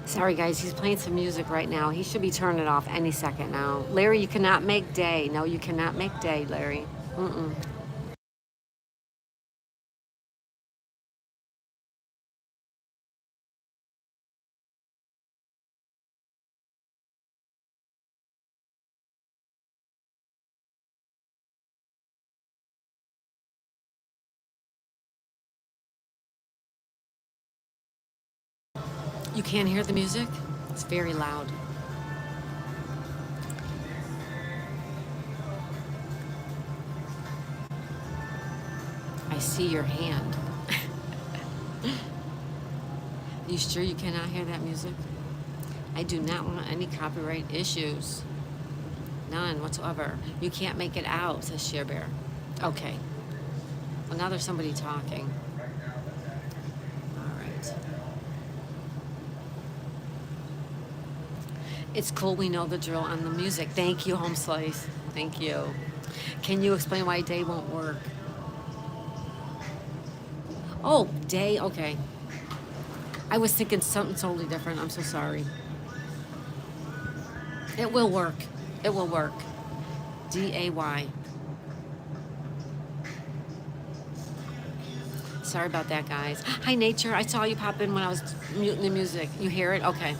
Sorry, guys. He's playing some music right now. He should be turning it off any second now. Larry, you cannot make day. No, you cannot make day, Larry. Mm-mm. You can't hear the music? It's very loud. I see your hand. You sure you cannot hear that music? I do not want any copyright issues. None whatsoever. You can't make it out, says Share Bear. Okay. Well, now there's somebody talking. All right. It's cool we know the drill on the music. Thank you, Home Slice. Thank you. Can you explain why day won't work? Oh, day, okay. I was thinking something totally different. I'm so sorry. It will work. It will work. DAY. Sorry about that, guys. Hi, Nature. I saw you pop in when I was muting the music. You hear it? Okay.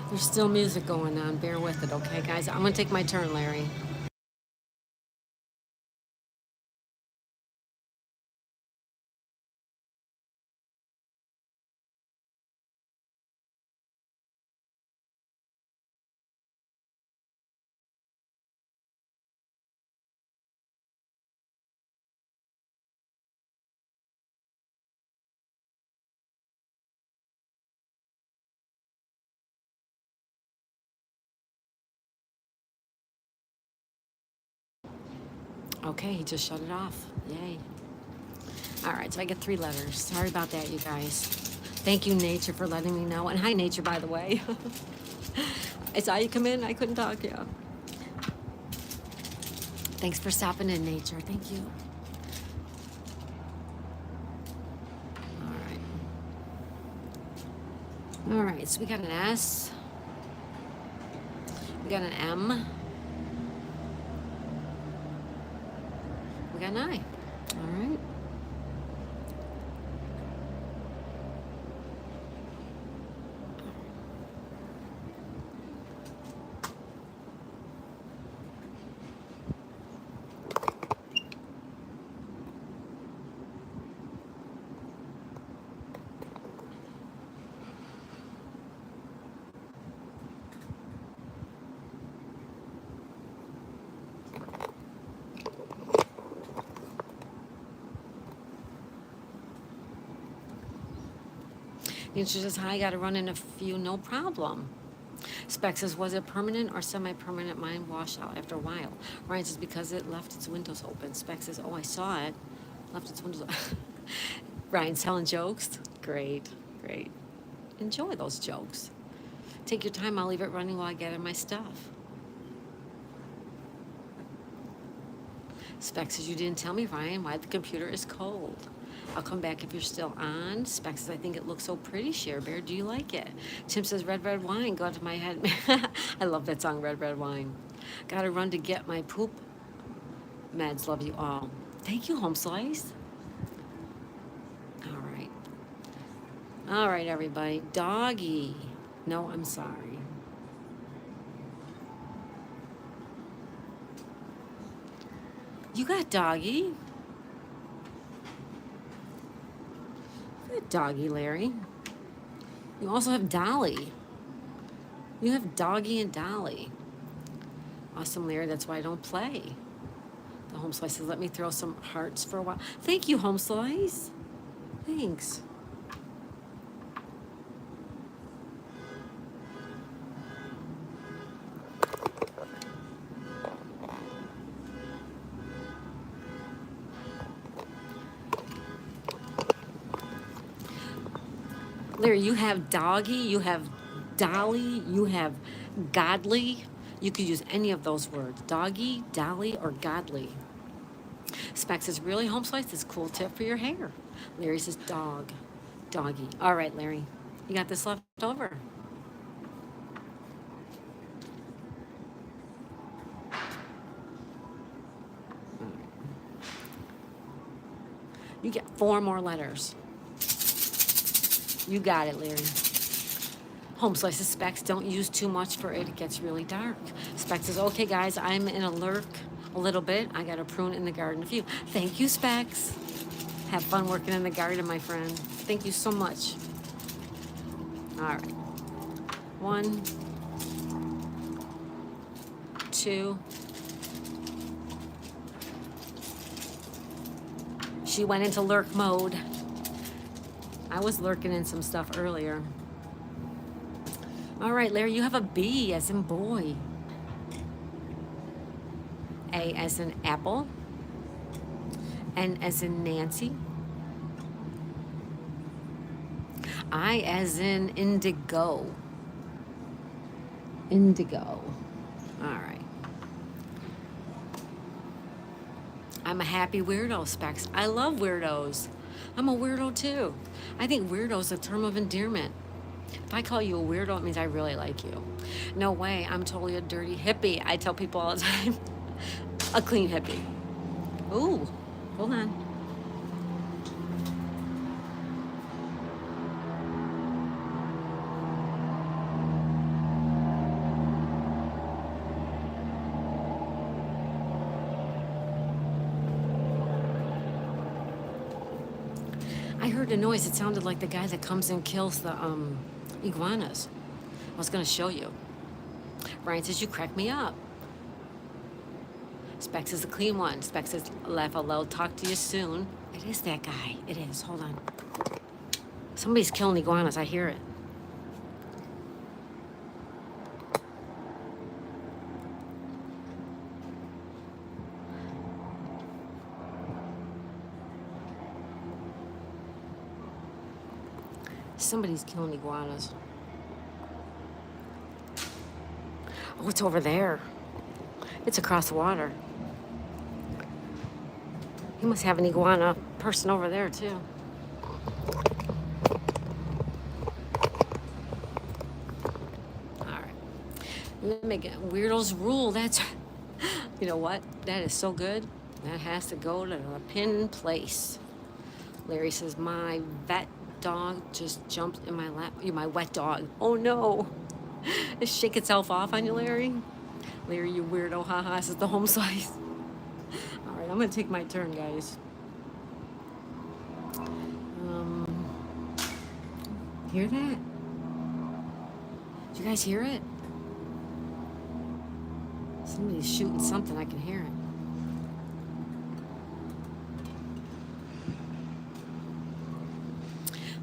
There's still music going on. Bear with it, okay, guys? I'm going to take my turn, Larry. Okay, he just shut it off. Yay. All right, so I get 3 letters. Sorry about that, you guys. Thank you, Nature, for letting me know. And hi, Nature, by the way. I saw you come in. I couldn't talk, yeah. Thanks for stopping in, Nature. Thank you. All right. All right, so we got an S. We got an M. We got an I. All right. Nature says, hi, got to run in a few, no problem. Spec says, was it permanent or semi-permanent mind washout after a while? Ryan says, because it left its windows open. Spec says, oh, I saw it. Left its windows open. Ryan's telling jokes. Great, great. Enjoy those jokes. Take your time. I'll leave it running while I gather my stuff. Spec says, you didn't tell me, Ryan, why the computer is cold. I'll come back if you're still on. Spec says, I think it looks so pretty, Share Bear. Do you like it? Tim says, red, red wine, go to my head. I love that song, Red, Red Wine. Gotta run to get my poop meds. Love you all. Thank you, Home Slice. All right. All right, everybody. Doggy. No, I'm sorry. You got doggy. Good doggy, Larry. You also have Dolly. You have Doggy and Dolly. Awesome, Larry. That's why I don't play. The Home Slice says, let me throw some hearts for a while. Thank you, Home Slice. Thanks. Larry, you have Doggy, you have Dolly, you have Godly. You could use any of those words. Doggy, Dolly, or Godly. Spec says, really, Home Slice? This cool tip for your hair. Larry says, dog, doggy. All right, Larry, you got this left over. You get 4 more letters. You got it, Larry. Home Slice's Specs, don't use too much for it. It gets really dark. Specs says, okay, guys, I'm in a lurk a little bit. I got a prune in the garden a few. Thank you, Specs. Have fun working in the garden, my friend. Thank you so much. All right. 1, 2. She went into lurk mode. I was lurking in some stuff earlier. All right, Larry, you have a B as in boy. A as in apple. N as in Nancy. I as in indigo. Indigo. All right. I'm a happy weirdo, Specs. I love weirdos. I'm a weirdo too. I think weirdo is a term of endearment. If I call you a weirdo, it means I really like you. No way, I'm totally a dirty hippie. I tell people all the time. A clean hippie. Ooh, hold on. I heard a noise. It sounded like the guy that comes and kills the iguanas. I was going to show you. Ryan says, you crack me up. Specs is the clean one. Specs says, laugh out loud, talk to you soon. It is that guy. It is. Hold on. Somebody's killing iguanas. I hear it. Somebody's killing iguanas. Oh, it's over there. It's across the water. He must have an iguana person over there, too. All right. Let me get Weirdos Rule. That's, you know what? That is so good. That has to go to the pin place. Larry says, my vet dog just jumped in my lap. You're my wet dog. Oh, no. It shake itself off on you, Larry? Larry, you weirdo. Haha. This is the home slice. All right, I'm going to take my turn, guys. Hear that? Did you guys hear it? Somebody's shooting something. I can hear it.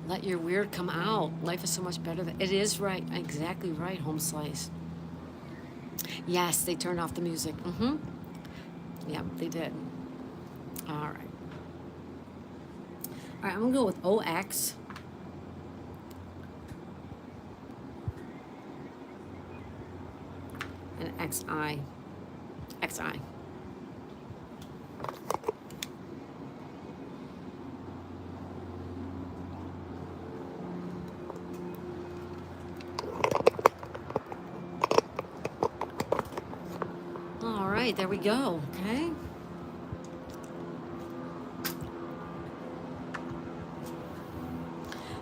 Let your weird come out. Life is so much better than it is. Right, exactly right. Home slice. Yes, they turned off the music. Yeah, they did. All right. All right, I'm gonna go with OX. And XI. XI. All right, there we go. Okay.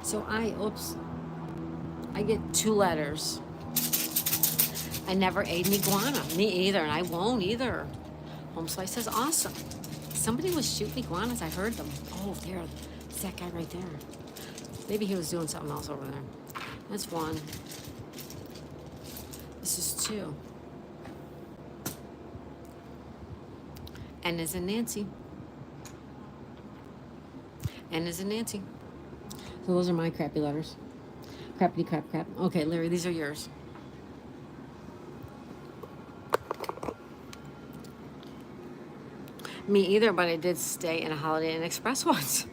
So I get 2 letters. I never ate an iguana. Me either, and I won't either. Home slice says awesome. Somebody was shooting iguanas. I heard them. Oh, there. It's that guy right there. Maybe he was doing something else over there. That's 1. This is 2. N is in Nancy. N is in Nancy. So those are my crappy letters. Crappity crap crap. Okay, Larry, these are yours. Me either, but I did stay in a Holiday Inn Express once.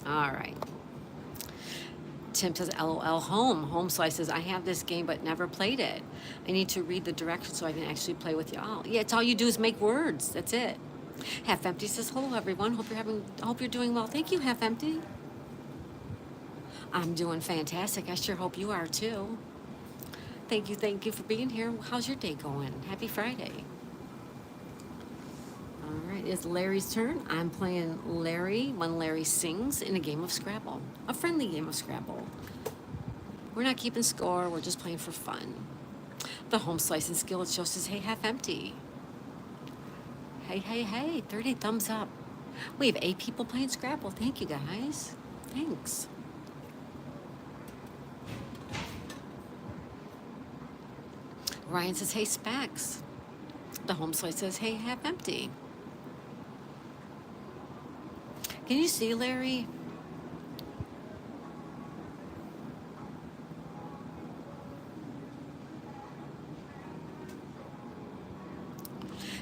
All right. Tim says, LOL, home. Home slices. I have this game but never played it. I need to read the directions so I can actually play with y'all. Yeah, it's all you do is make words. That's it. Half Empty says, hello, everyone. Hope you're doing well. Thank you, Half Empty. I'm doing fantastic. I sure hope you are, too. Thank you for being here. How's your day going? Happy Friday. All right, it's Larry's turn. I'm playing Larry when Larry sings in a game of Scrabble. A friendly game of Scrabble. We're not keeping score, we're just playing for fun. The home slicing skill show says, hey, half empty. Hey, 30 thumbs up. We have 8 people playing Scrabble. Thank you, guys. Thanks. Ryan says, hey, Specs. The home slice says, hey, half empty. Can you see, Larry?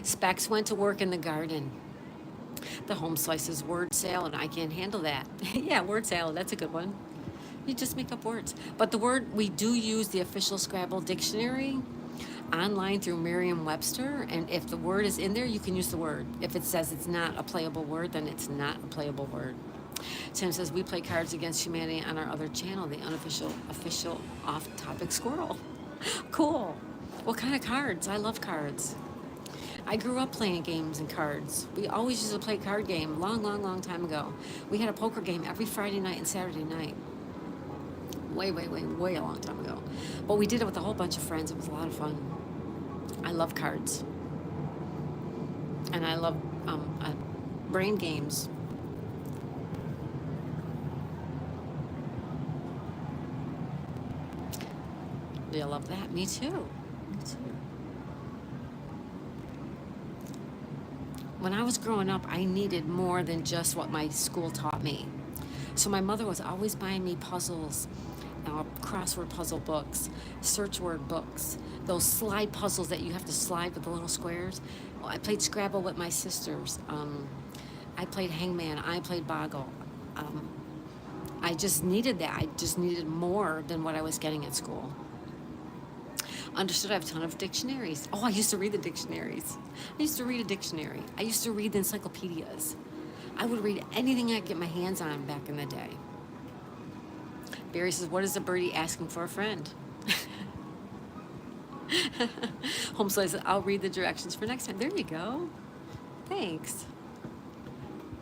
Specs went to work in the garden. The home slice is word salad. I can't handle that. Yeah, word salad. That's a good one. You just make up words. But the word, we do use the official Scrabble dictionary online through Merriam-Webster, and if the word is in there, you can use the word. If it says it's not a playable word, then it's not a playable word. Tim says, we play Cards Against Humanity on our other channel, the unofficial, official off-topic squirrel. Cool. What kind of cards? I love cards. I grew up playing games and cards. We always used to play card game long, long, long time ago. We had a poker game every Friday night and Saturday night. Way, way, way, way a long time ago. But we did it with a whole bunch of friends. It was a lot of fun. I love cards. And I love brain games. Do you love that? Me too. Me too. When I was growing up, I needed more than just what my school taught me. So my mother was always buying me puzzles, crossword puzzle books, search word books, those slide puzzles that you have to slide with the little squares. Well, I played Scrabble with my sisters. I played Hangman. I played Boggle. I just needed that. I just needed more than what I was getting at school. Understood. I have a ton of dictionaries. Oh, I used to read the dictionaries. I used to read a dictionary. I used to read the encyclopedias. I would read anything I could get my hands on back in the day. Barry says, what is a birdie asking for a friend? Home says, I'll read the directions for next time. There you go. Thanks.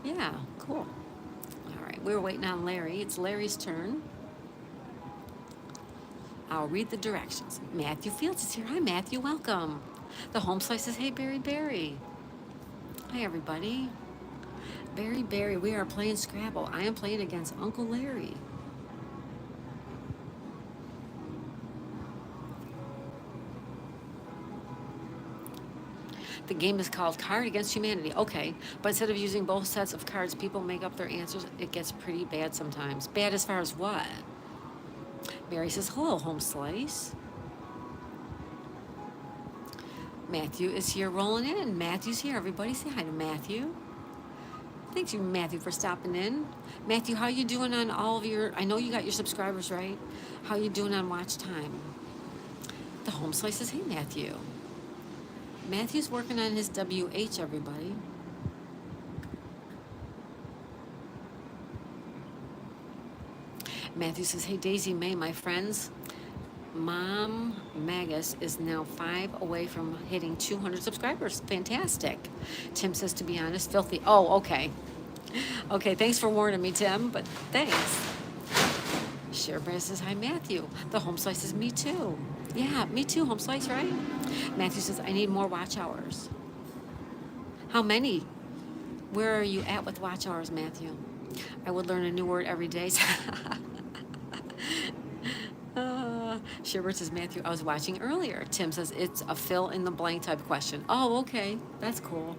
Yeah, cool. All right, we're waiting on Larry. It's Larry's turn. I'll read the directions. Matthew Fields is here. Hi, Matthew. Welcome. The home slice says, hey, Barry. Hi, everybody. Barry, we are playing Scrabble. I am playing against Uncle Larry. The game is called Card Against Humanity. Okay, but instead of using both sets of cards, people make up their answers. It gets pretty bad sometimes. Bad as far as what? Mary says, hello, home slice. Matthew is here rolling in. Matthew's here. Everybody say hi to Matthew. Thanks you, Matthew, for stopping in. Matthew, how you doing on all of your, I know you got your subscribers, right? How you doing on watch time? The home slice says, hey, Matthew. Matthew's working on his WH, everybody. Matthew says, hey, Daisy May, my friends. Mom Magus is now 5 away from hitting 200 subscribers. Fantastic. Tim says, to be honest, filthy. Oh, okay. Okay, thanks for warning me, Tim, but thanks. Sharebrand says, hi, Matthew. The home slice says, me too. Yeah, me too, home slice, right? Matthew says, I need more watch hours. How many? Where are you at with watch hours, Matthew? I would learn a new word every day. Sherbert says, Matthew, I was watching earlier. Tim says, it's a fill in the blank type question. Oh, okay. That's cool.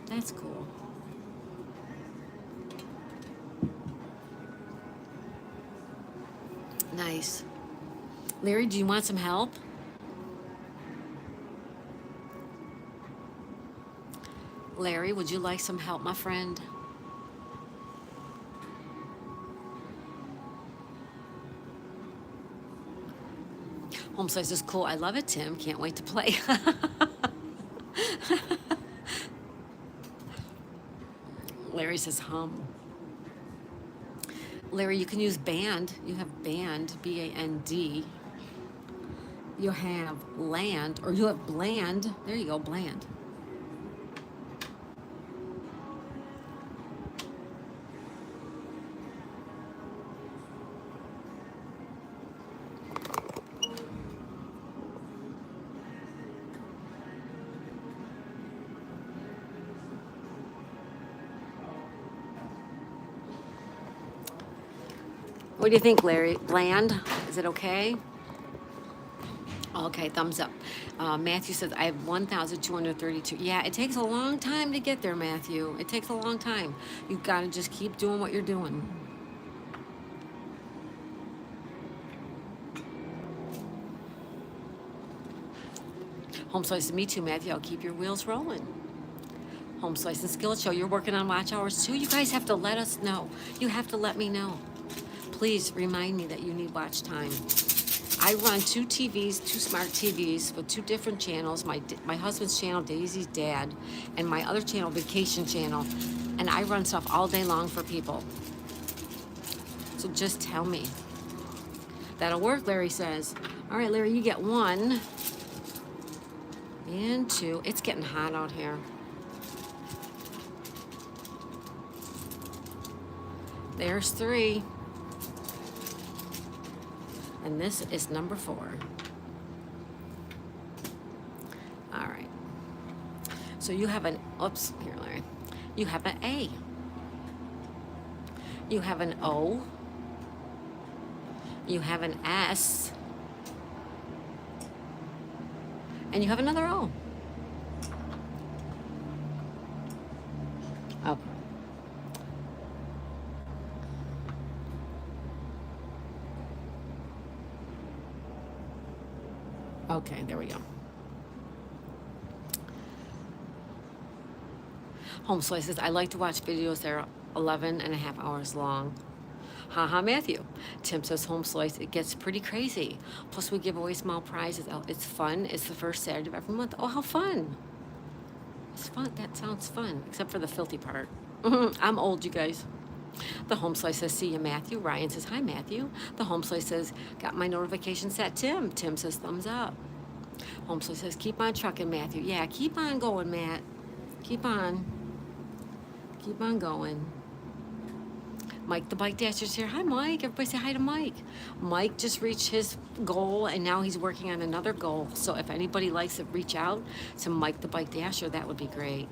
That's cool. Nice. Larry, do you want some help? Larry, would you like some help, my friend? Home slice is cool. I love it, Tim. Can't wait to play. Larry says hum. Larry, you can use band. You have band, B-A-N-D. You have land, or you have bland. There you go, bland. What do you think, Larry? Bland? Is it okay? Okay, thumbs up. Matthew says, I have 1,232. Yeah, it takes a long time to get there, Matthew. It takes a long time. You've got to just keep doing what you're doing. Home Slice, me too, Matthew. I'll keep your wheels rolling. Home Slice and Skillet Show, you're working on watch hours too? You guys have to let us know. You have to let me know. Please remind me that you need watch time. I run 2 TVs, 2 smart TVs with 2 different channels. My husband's channel, Daisy's dad, and my other channel, Vacation Channel. And I run stuff all day long for people. So just tell me. That'll work, Larry says. All right, Larry, you get 1. And 2. It's getting hot out here. There's 3. And this is number 4. All right. So you have an, oops, here, Larry. You have an A. You have an O. You have an S. And you have another O. Oh. Okay, there we go. Home Slices, I like to watch videos that are 11 and a half hours long. Haha, Matthew. Tim says Home Slice, it gets pretty crazy. Plus we give away small prizes. Oh, it's fun. It's the first Saturday of every month. Oh, how fun. It's fun. That sounds fun, except for the filthy part. I'm old, you guys. The Home Slice says, see you, Matthew. Ryan says, hi, Matthew. The Home Slice says, got my notification set, Tim. Tim says, thumbs up. Home Slice says, keep on trucking, Matthew. Yeah, keep on going, Matt. Keep on. Keep on going. Mike the Bike Dasher's here. Hi, Mike. Everybody say hi to Mike. Mike just reached his goal, and now he's working on another goal. So if anybody likes to reach out to Mike the Bike Dasher, that would be great.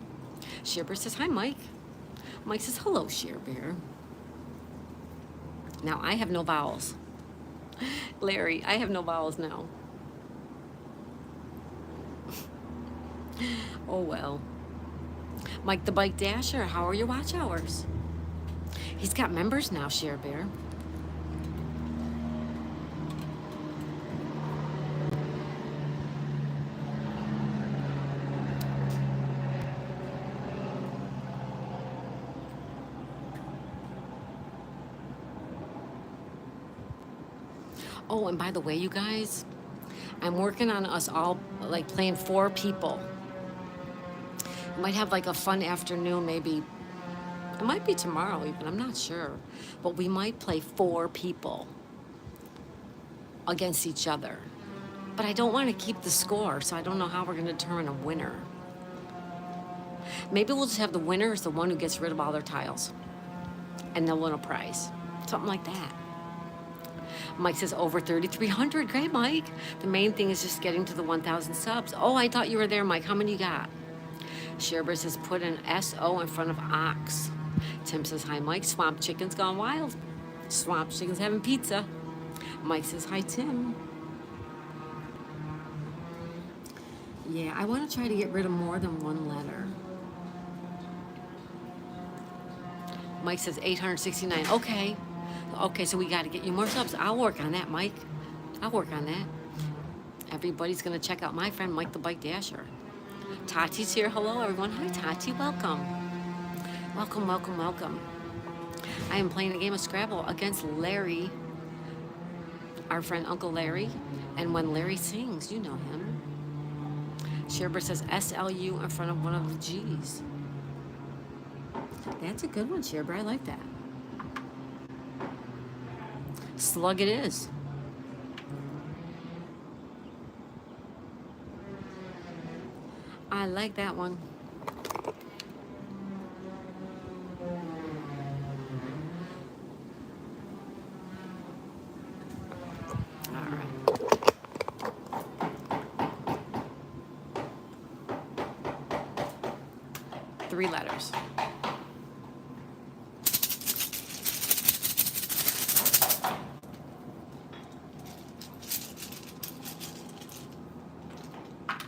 Shearbear says, hi, Mike. Mike says, hello, Shearbear. Now, I have no vowels. Larry, I have no vowels now. Oh, well. Mike the Bike Dasher, how are your watch hours? He's got members now, Shearbear. Oh, and by the way, you guys, I'm working on us all, like, playing 4 people. Might have, like, a fun afternoon, maybe. It might be tomorrow even, I'm not sure. But we might play 4 people against each other. But I don't want to keep the score, so I don't know how we're going to determine a winner. Maybe we'll just have the winner is the one who gets rid of all their tiles. And they'll win a prize. Something like that. Mike says over 3,300. Great, Mike. The main thing is just getting to the 1,000 subs. Oh, I thought you were there, Mike. How many you got? Shearbear says put an S-O in front of ox. Tim says, hi, Mike. Swamp Chicken's gone wild. Swamp Chicken's having pizza. Mike says, hi, Tim. Yeah, I want to try to get rid of more than 1 letter. Mike says 869. Okay. Okay, so we got to get you more subs. I'll work on that, Mike. I'll work on that. Everybody's going to check out my friend, Mike the Bike Dasher. Tati's here. Hello, everyone. Hi, Tati. Welcome. Welcome, welcome, welcome. I am playing a game of Scrabble against Larry, our friend Uncle Larry. And when Larry sings, you know him. Shearbear says SLU in front of one of the G's. That's a good one, Shearbear. I like that. Slug it is. I like that one. All right. 3 letters.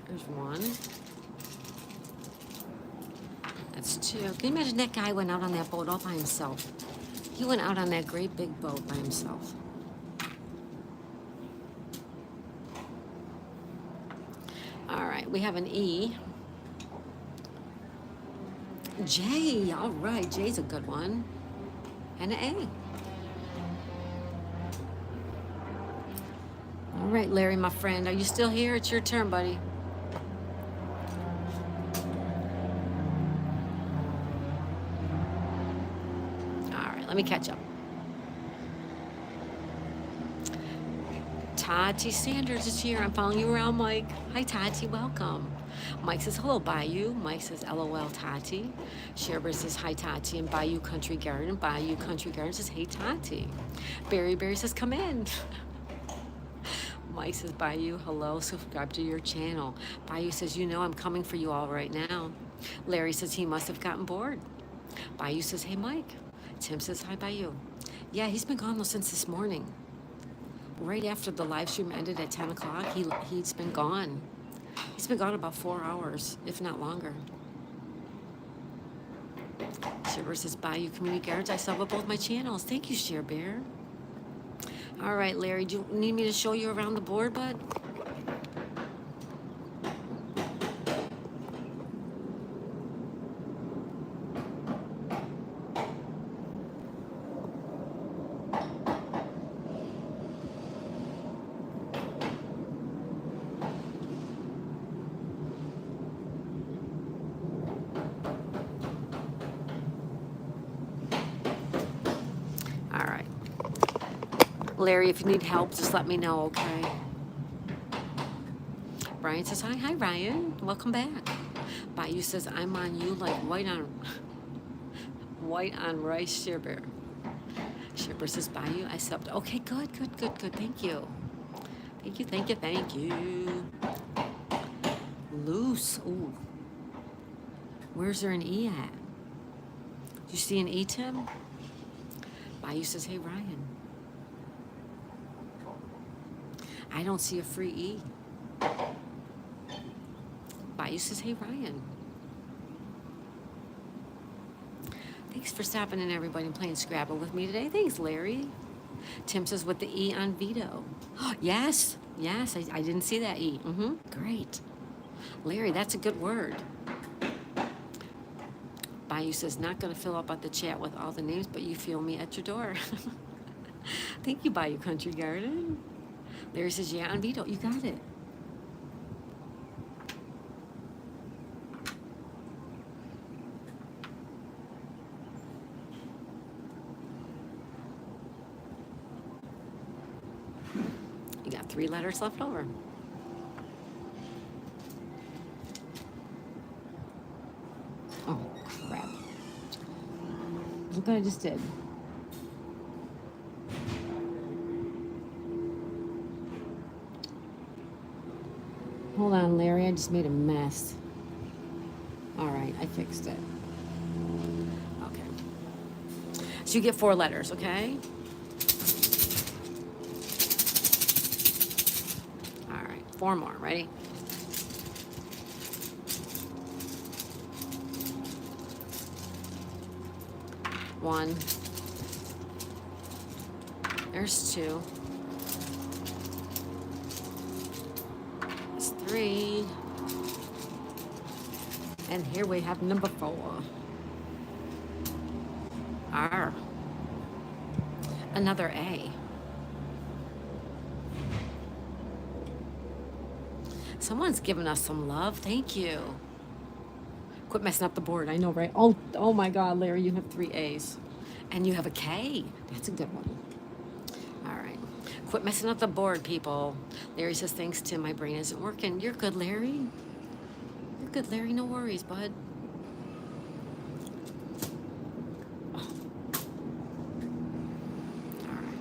There's 1. That's 2. Can you imagine that guy went out on that boat all by himself? He went out on that great big boat by himself. All right, we have an E. J, all right, J's a good one. And an A. All right, Larry, my friend, are you still here? It's your turn, buddy. All right, let me catch up. Tati Sanders is here. I'm following you around, Mike. Hi, Tati. Welcome. Mike says, hello, Bayou. Mike says, LOL, Tati. Sherbert says, hi, Tati. And Bayou Country Garden. Bayou Country Garden says, hey, Tati. Barry says, come in. Mike says, Bayou, hello. Subscribe to your channel. Bayou says, you know I'm coming for you all right now. Larry says, he must have gotten bored. Bayou says, hey, Mike. Tim says, hi, Bayou. Yeah, he's been gone since this morning. Right after the live stream ended at 10 o'clock, he's been gone. He's been gone about 4 hours, if not longer. Share says, Bayou Community Gardens. I sub both my channels. Thank you, Share Bear. All right, Larry, do you need me to show you around the board, bud? Larry, if you need help, just let me know, okay? Brian says, hi. Hi, Ryan. Welcome back. Bayou says, I'm on you like white on rice, Sherbert. Sherbert says, Bayou, I subbed. Okay, good. Thank you. Thank you. Loose. Ooh. Where's there an E at? Do you see an E, Tim? Bayou says, hey, Ryan. I don't see a free E. Bayou says, hey, Ryan. Thanks for stopping in, everybody, and playing Scrabble with me today. Thanks, Larry. Tim says, with the E on veto. Yes, I didn't see that E. Great. Larry, that's a good word. Bayou says, not going to fill up at the chat with all the names, but you feel me at your door. Thank you, Bayou Country Garden. Larry says, yeah, on veto. You got it. You got 3 letters left over. Oh, crap. Look what I just did. Hold on, Larry, I just made a mess. All right, I fixed it. Okay. So you get 4 letters, okay? All right, 4 more, ready? One. There's 2. 3. And here we have number 4. R. Another A. Someone's giving us some love. Thank you. Quit messing up the board. I know, right? Oh my God, Larry, you have 3 A's. And you have a K. That's a good one. All right. Quit messing up the board, people. Larry says, thanks, Tim. My brain isn't working. You're good, Larry. You're good, Larry. No worries, bud. Oh. All right.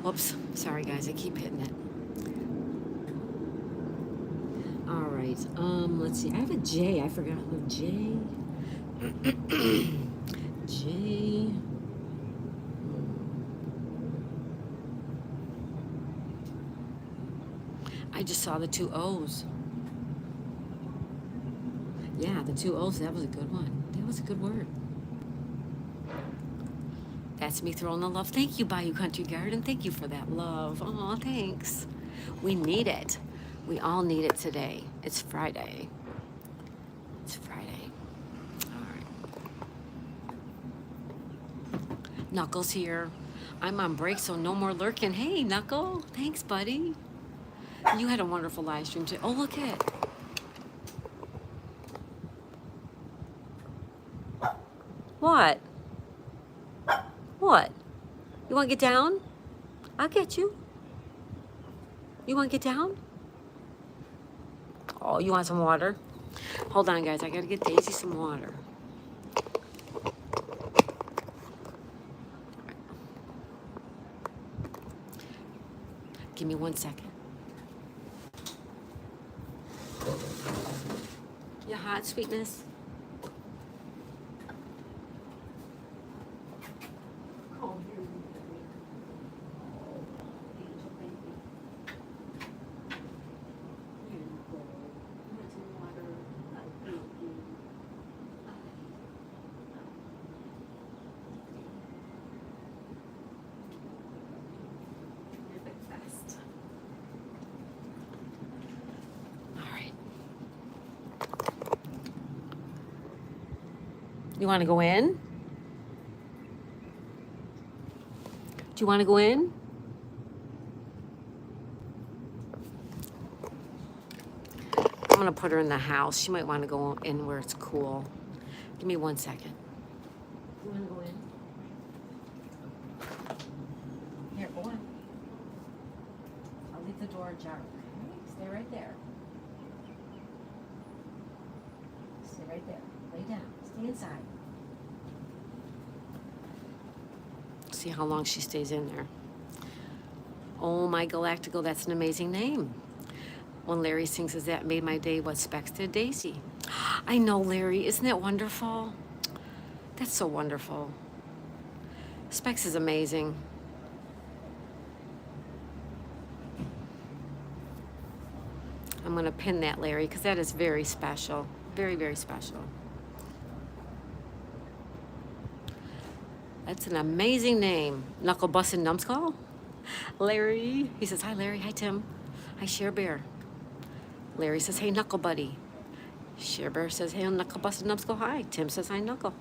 Whoops. Sorry, guys. I keep hitting it. All right. Let's see. I have a J. I forgot the J. J. I just saw the 2 O's. Yeah, the 2 O's. That was a good one. That was a good word. That's me throwing the love. Thank you, Bayou Country Garden. Thank you for that love. Oh, thanks. We need it. We all need it today. It's Friday. It's Friday. All right. Knuckles here. I'm on break, so no more lurking. Hey, Knuckle. Thanks, buddy. You had a wonderful live stream too. Oh, look at it. What? want to get down? I'll get you. You want to get down? Oh, you want some water? Hold on, guys. I got to get Daisy some water. Give me 1 second. You hot, sweetness? Oh, here we go. Oh, angel baby. Here you go. You want some water? I thank you. You're the best. All right. You want to go in? Do you want to go in? I'm going to put her in the house. She might want to go in where it's cool. Give me 1 second. You want to go in? Here, go in. I'll leave the door ajar. Okay? Stay right there. Stay right there. Lay down. Stay inside. See how long she stays in there. Oh my Galactical, that's an amazing name. When Larry sings, "Is that made my day what Specs did, Daisy?" I know, Larry. Isn't that wonderful? That's so wonderful. Specs is amazing. I'm going to pin that, Larry, because that is very special. Very, very special. That's an amazing name. Knuckle Bussin' Numbskull? Larry. He says, "Hi, Larry. Hi, Tim. Hi, Share Bear." Larry says, "Hey, Knuckle Buddy." Share Bear says, "Hey, Knuckle Bussin' Numbskull. Hi." Tim says, "Hi, Knuckle."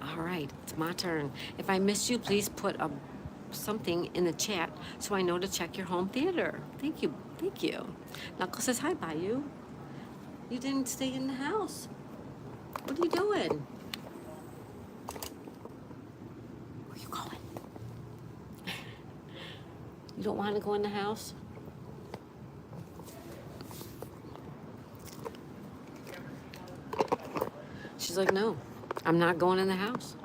All right, it's my turn. If I missed you, please put something in the chat so I know to check your home theater. Thank you. Thank you. Knuckle says, "Hi, Bayou. You didn't stay in the house. What are you doing? Where are you going? You don't want to go in the house?" She's like, "No, I'm not going in the house."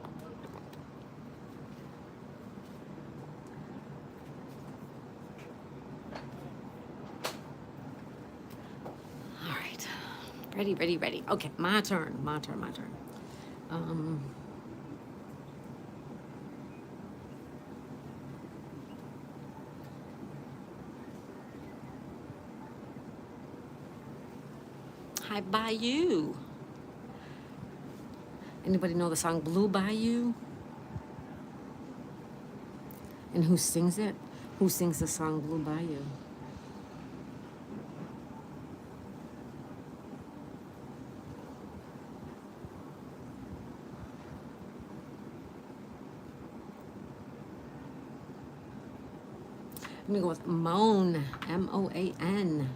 All right. Ready. Okay, my turn. Hi, Bayou. Anybody know the song Blue Bayou? And who sings it? Who sings the song Blue Bayou? I'm gonna go with Moan, M-O-A-N.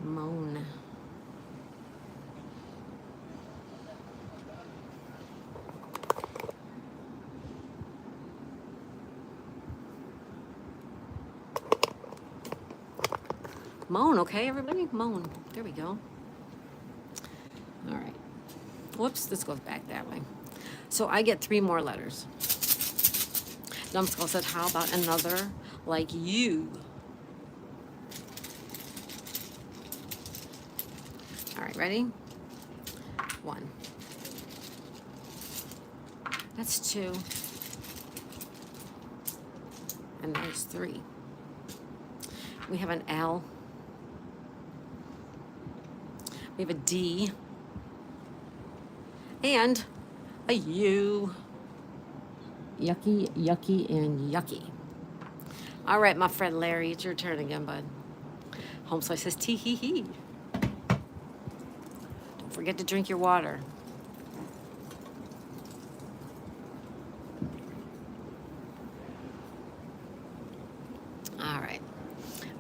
Moan. Moan, okay, everybody? Moan. There we go. All right. Whoops, this goes back that way. So I get 3 more letters. Numbskull said, "How about another like you?" All right, ready? 1. That's 2. And there's 3. We have an L. We have a D. And a U. Yucky, and yucky. All right, my friend Larry, it's your turn again, bud. Home Slice says, "Tee hee hee." Don't forget to drink your water.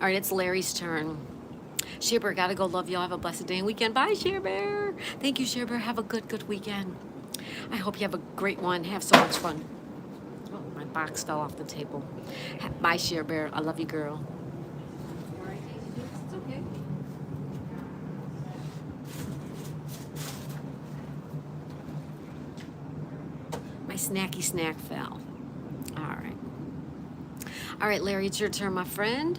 All right, it's Larry's turn. Share Bear, gotta go. Love y'all. Have a blessed day and weekend. Bye, Share Bear. Thank you, Share Bear. Have a good weekend. I hope you have a great one. Have so much fun. Oh, my box fell off the table. Bye, Share Bear. I love you, girl. All right, Daisy, it's okay. My snacky snack fell. All right. All right, Larry, it's your turn, my friend.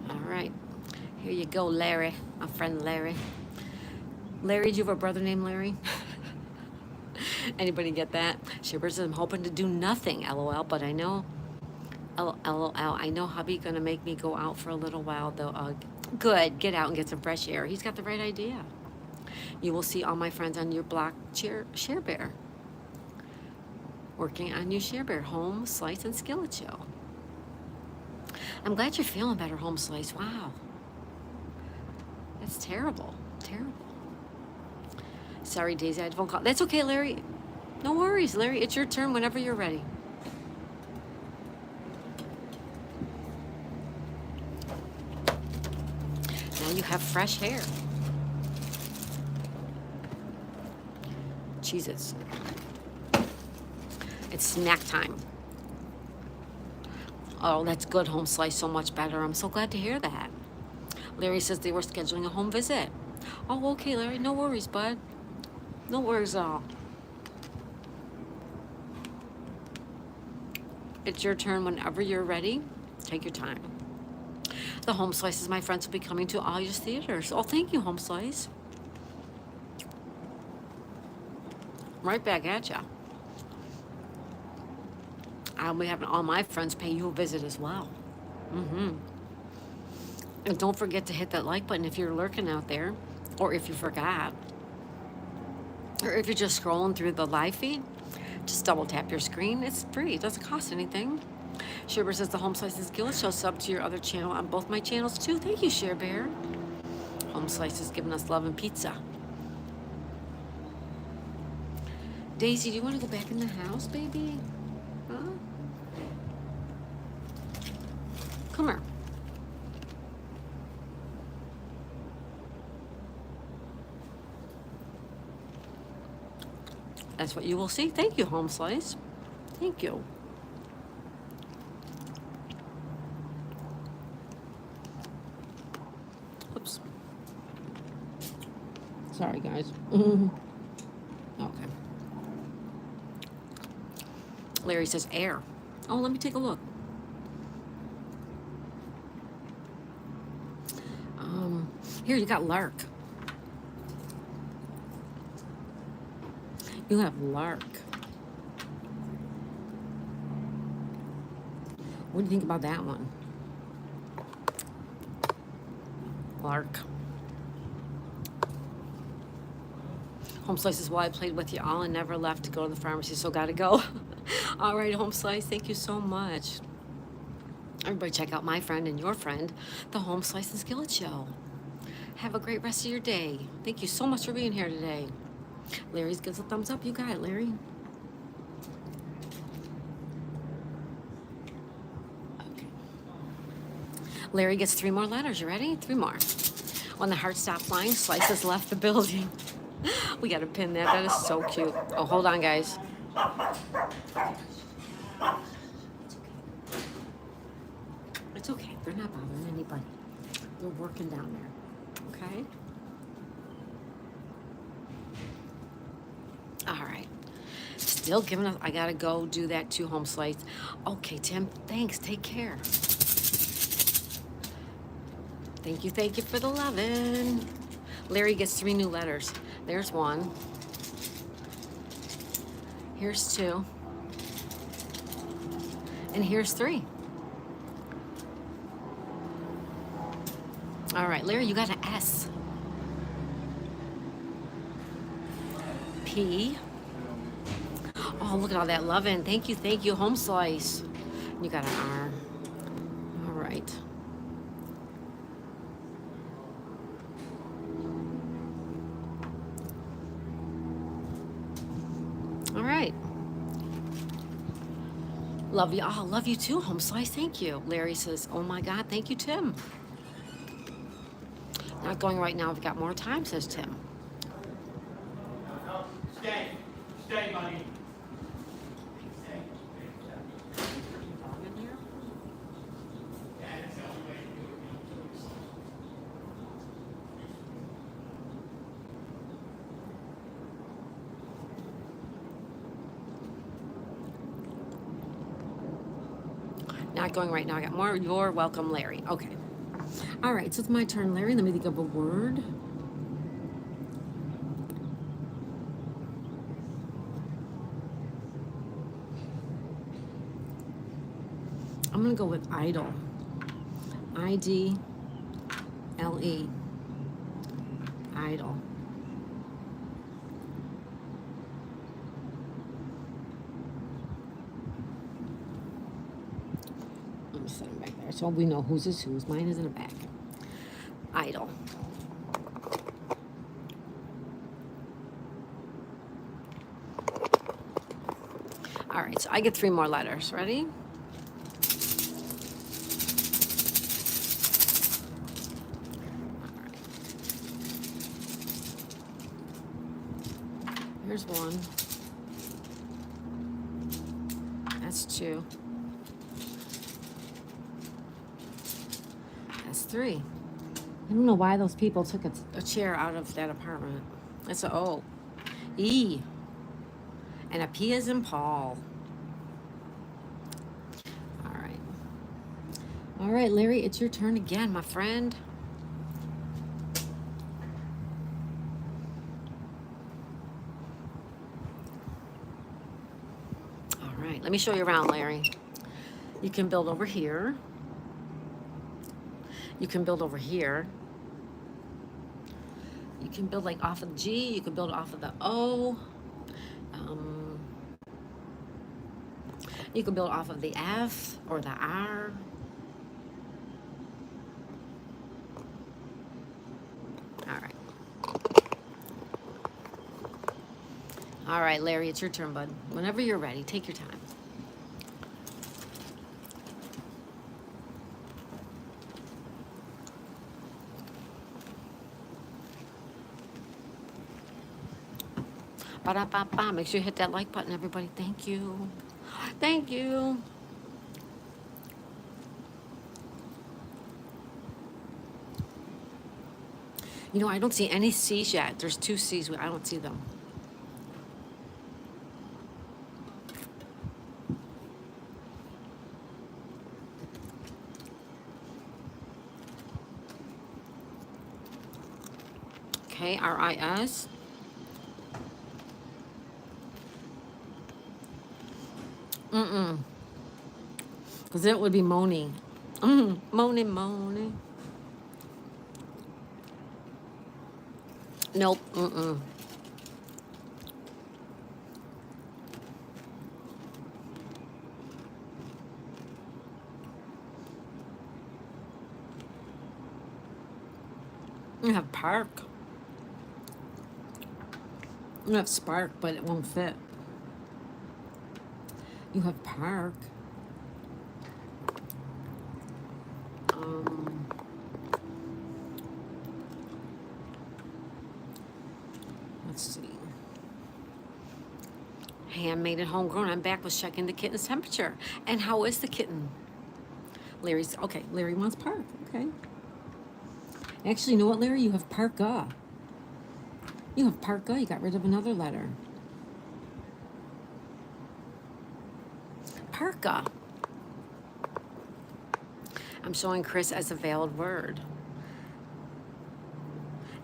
All right. Here you go, Larry, my friend Larry. Larry, do you have a brother named Larry? Anybody get that? Shippers, I'm hoping to do nothing, LOL, but I know, LOL, I know hubby gonna make me go out for a little while though. Good, get out and get some fresh air. He's got the right idea. You will see all my friends on your block, Share Bear. Working on your Share Bear, Home, Slice, and Skillet Show. I'm glad you're feeling better, Home Slice. Wow. That's terrible, terrible. Sorry, Daisy, I had a phone call. That's okay, Larry. No worries, Larry. It's your turn whenever you're ready. Now you have fresh hair. Jesus. It's snack time. Oh, that's good, Home Slice. So much better. I'm so glad to hear that. Larry says they were scheduling a home visit. Oh, okay, Larry. No worries, bud. No worries at all. It's your turn whenever you're ready. Take your time. The Home Slices, my friends, will be coming to all your theaters. Oh, thank you, Home Slice. Right back at ya. I'll be having all my friends pay you a visit as well. And don't forget to hit that like button if you're lurking out there, or if you forgot, or if you're just scrolling through the live feed. Just double tap your screen. It's free. It doesn't cost anything. Share says the Home Slices Skillet Show sub to your other channel on both my channels too. Thank you, Share Bear. Home Slices giving us love and pizza. Daisy, do you want to go back in the house, baby? Huh? Come here. That's what you will see. Thank you, Home Slice. Thank you. Oops. Sorry, guys. Okay. Larry says air. Oh, let me take a look. Here, you got lark. You have lark. What do you think about that one? Lark. Home Slice is why I played with you all and never left to go to the pharmacy, so gotta go. All right, Home Slice, thank you so much. Everybody check out my friend and your friend, the Home Slice and Skillet Show. Have a great rest of your day. Thank you so much for being here today. Larry's gives a thumbs up. You got it, Larry. Okay. Larry gets 3 more letters. You ready? 3 more. When the heart stopped flying, Slices left the building. We got to pin that. That is so cute. Oh, hold on, guys. It's okay. They're not bothering anybody. They're working down there. Okay? All right. Still giving us, I gotta go do that too, Home Slice. Okay, Tim, thanks. Take care. Thank you for the lovin'. Larry gets 3 new letters. There's 1. Here's 2. And here's 3. All right, Larry, you got an S. P. Oh, look at all that loving. Thank you, Home Slice. You got an R. All right. All right. Love you all. Love you too, Home Slice. Thank you. Larry says, oh my God. Thank you, Tim. Not going right now. I've got more time, says Tim. Stay. Stay, buddy. Not going right now. I got more. You're welcome, Larry. Okay. All right. So it's my turn, Larry. Let me think of a word. I'm going to go with idle. I-D-L-E. Idle. Let me set them back there so we know whose is whose. Mine is in the back. Idle. All right, so I get 3 more letters. Ready? Here's 1. That's 2. That's 3. I don't know why those people took a chair out of that apartment. That's a O. E. And a P is in Paul. All right. All right, Larry, it's your turn again, my friend. All right, let me show you around, Larry. You can build over here. You can build over here. You can build like off of the G. You can build off of the O. You can build off of the F or the R. All right. All right, Larry, it's your turn, bud. Whenever you're ready, take your time. Ba-da-ba-ba. Make sure you hit that like button, everybody. Thank you. Thank you. You know, I don't see any C's yet. There's 2 C's. I don't see them. K-R-I-S. Because then it would be moaning. Moaning, moaning. Nope. You have park. You have spark, but it won't fit. You have park. Let's see. Handmade and homegrown. I'm back with checking the kitten's temperature. And how is the kitten? Larry's, okay, Larry wants park. Okay. Actually, you know what, Larry? You have parka. You have parka. You got rid of another letter. Parka. I'm showing Chris as a veiled word.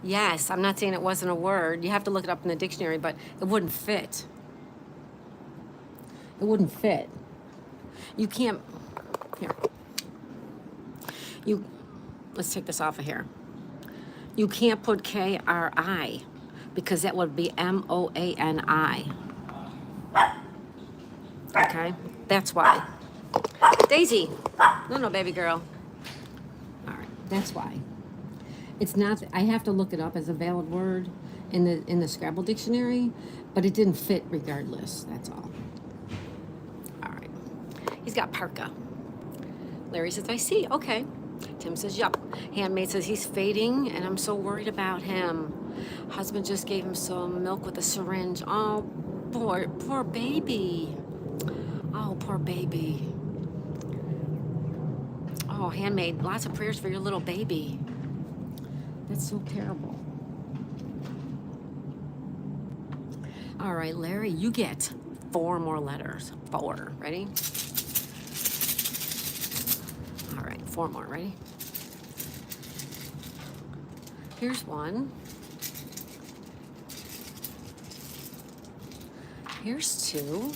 Yes, I'm not saying it wasn't a word. You have to look it up in the dictionary, but it wouldn't fit. It wouldn't fit. You can't, here. Let's take this off of here. You can't put K-R-I because that would be M-O-A-N-I. Okay, that's why. Daisy, no, baby girl. All right, that's why. It's not, I have to look it up as a valid word. in the Scrabble dictionary, but it didn't fit regardless. That's all. All right. He's got parka. Larry says, I see. Okay. Tim says, yup. Handmaid says he's fading, and I'm so worried about him. Husband just gave him some milk with a syringe. Oh, poor baby. Oh, poor baby. Oh, handmaid, lots of prayers for your little baby. That's so terrible. All right, Larry, you get 4 more letters. 4. Ready? All right, 4 more. Ready? Here's 1. Here's 2.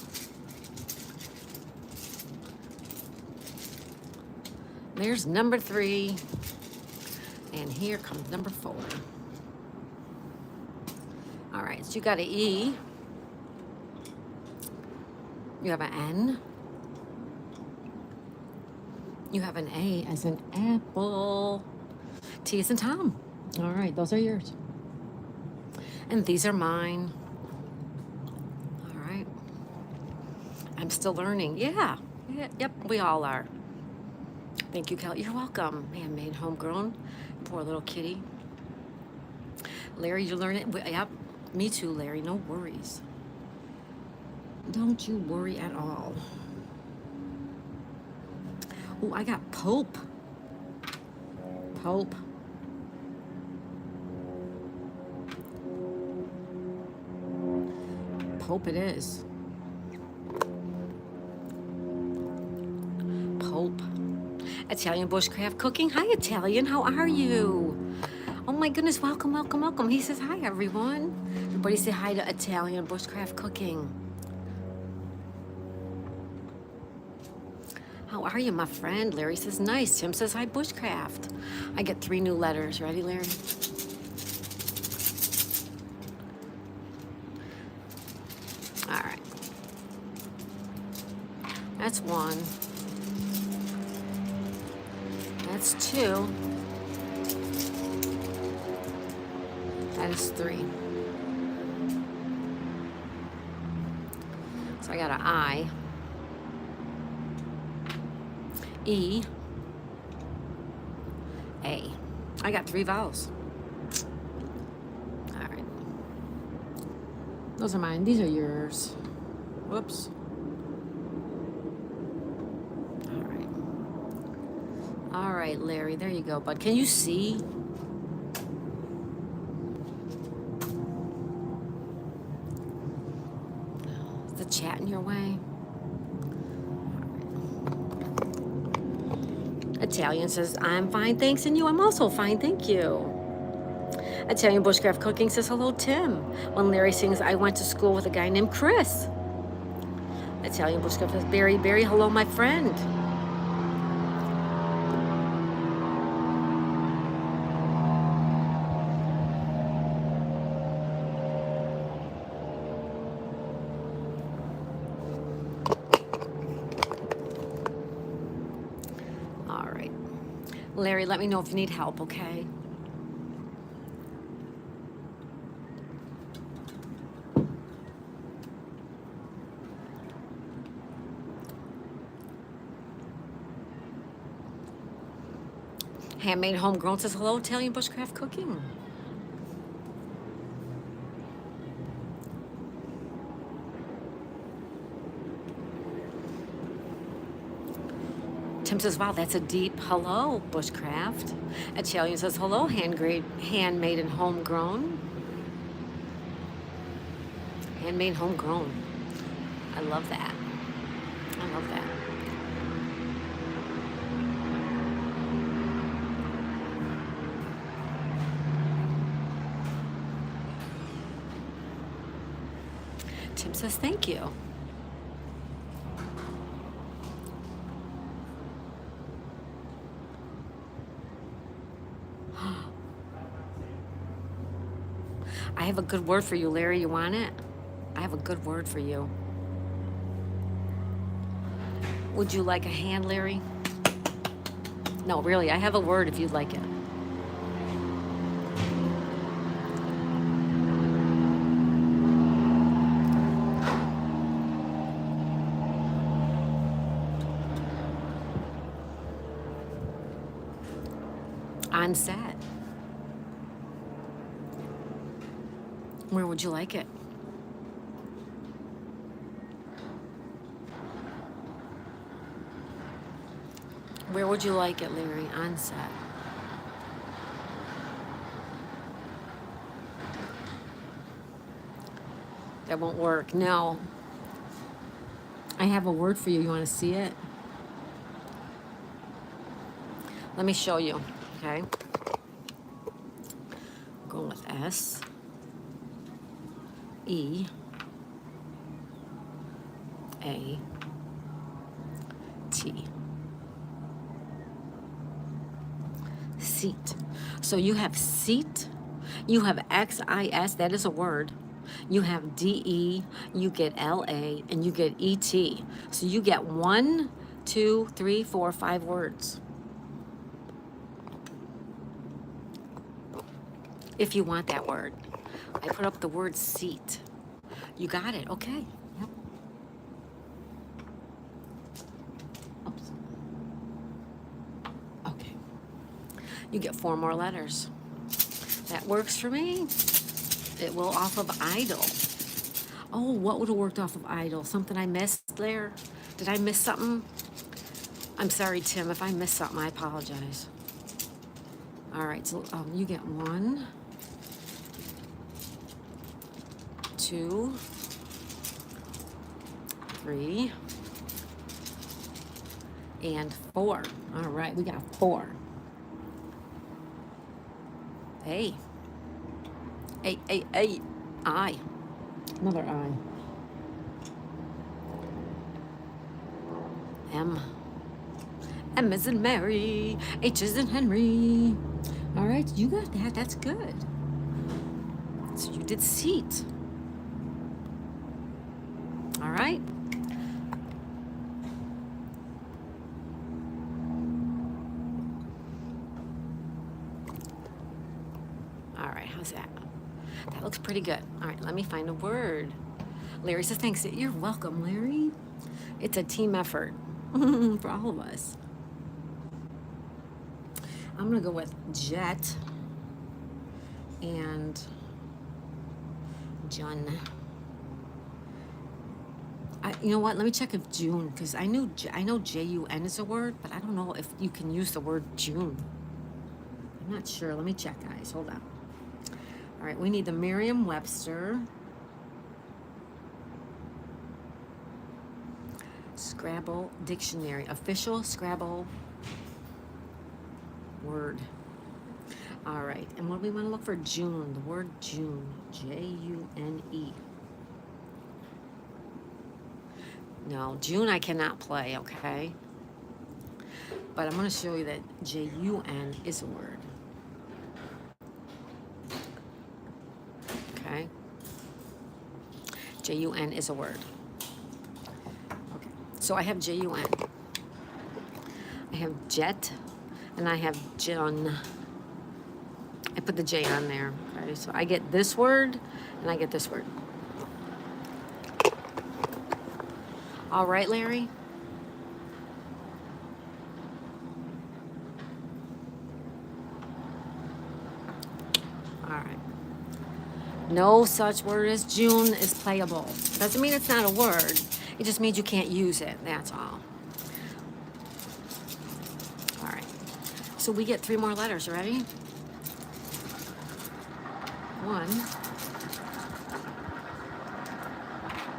There's number 3. And here comes number 4. All right, so you got an E. You have an N. You have an A as in apple. T as in Tom. All right, those are yours. And these are mine. All right. I'm still learning. Yeah. Yep, we all are. Thank you, Kelly. You're welcome. Handmade, homegrown. Poor little kitty. Larry, you learn it? Yep. Me too, Larry. No worries. Don't you worry at all. Oh, I got Pope. Pope. Pope it is. Pope. Italian bushcraft cooking. Hi, Italian. How are you? Oh my goodness. Welcome, welcome, welcome. He says hi, everyone. Everybody say hi to Italian bushcraft cooking. How are you, my friend? Larry says nice. Tim says hi, bushcraft. I get 3 new letters. Ready, Larry? All right. That's 1. That's 2. That is 3. So I got an I. E. A. I got 3 vowels. All right. Those are mine. These are yours. Whoops. All right. All right, Larry. There you go, bud. Can you see? Is the chat in your way? Italian says, I'm fine, thanks, and you? I'm also fine, thank you. Italian bushcraft cooking says, hello, Tim. When Larry sings, I went to school with a guy named Chris. Italian bushcraft says, Barry, hello, my friend. Larry, let me know if you need help, okay? Handmade homegrown says, hello, Italian bushcraft cooking. Tim says, wow, that's a deep hello, bushcraft. Italian says, hello, handmade and homegrown. Handmade, homegrown. I love that. I love that. Tim says, thank you. I have a good word for you, Larry. You want it? I have a good word for you. Would you like a hand, Larry? No, really, I have a word if you'd like it. on set. Where would you like it? Where would you like it, Larry? On set. That won't work. No. I have a word for you. You want to see it? Let me show you. Okay. Going with S, E, A, T. Seat. So you have seat, you have XIS, that is a word. You have DE, you get LA, and you get ET. So you get 1, 2, 3, 4, 5 words. If you want that word. I put up the word seat. You got it. Okay. Yep. Oops. Okay. You get 4 more letters. That works for me. It will off of idle. Oh, what would have worked off of idle? Something I missed there? Did I miss something? I'm sorry, Tim. If I missed something, I apologize. All right, so you get 1, 2, 3, and 4. All right, we got 4. A. A. I. Another I. M. M is in Mary. H is in Henry. All right, you got that. That's good. So you did seat. All right. All right, how's that? That looks pretty good. All right, let me find a word. Larry says, thanks. You're welcome, Larry. It's a team effort for all of us. I'm going to go with jet and Jun. You know what? Let me check if June, because I know Jun is a word, but I don't know if you can use the word June. I'm not sure. Let me check, guys. Hold on. All right, we need the Merriam-Webster Scrabble Dictionary, official Scrabble word. All right, and what do we want to look for? June, the word June, June. No, June I cannot play, okay? But I'm going to show you that Jun is a word. Okay? Jun is a word. Okay, so I have Jun. I have jet, and I have Jun. I put the J on there. Okay, so I get this word, and I get this word. All right, Larry? All right. No such word as June is playable. Doesn't mean it's not a word. It just means you can't use it. That's all. All right. So we get 3 more letters. Ready? 1.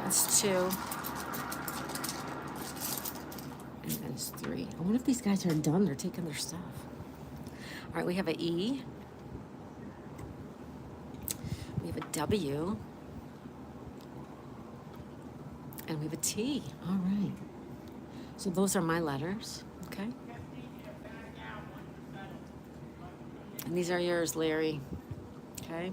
That's 2. And that's 3. I wonder if these guys are done. They're taking their stuff. All right, we have an E. We have a W. And we have a T. All right. So those are my letters, okay? And these are yours, Larry. Okay?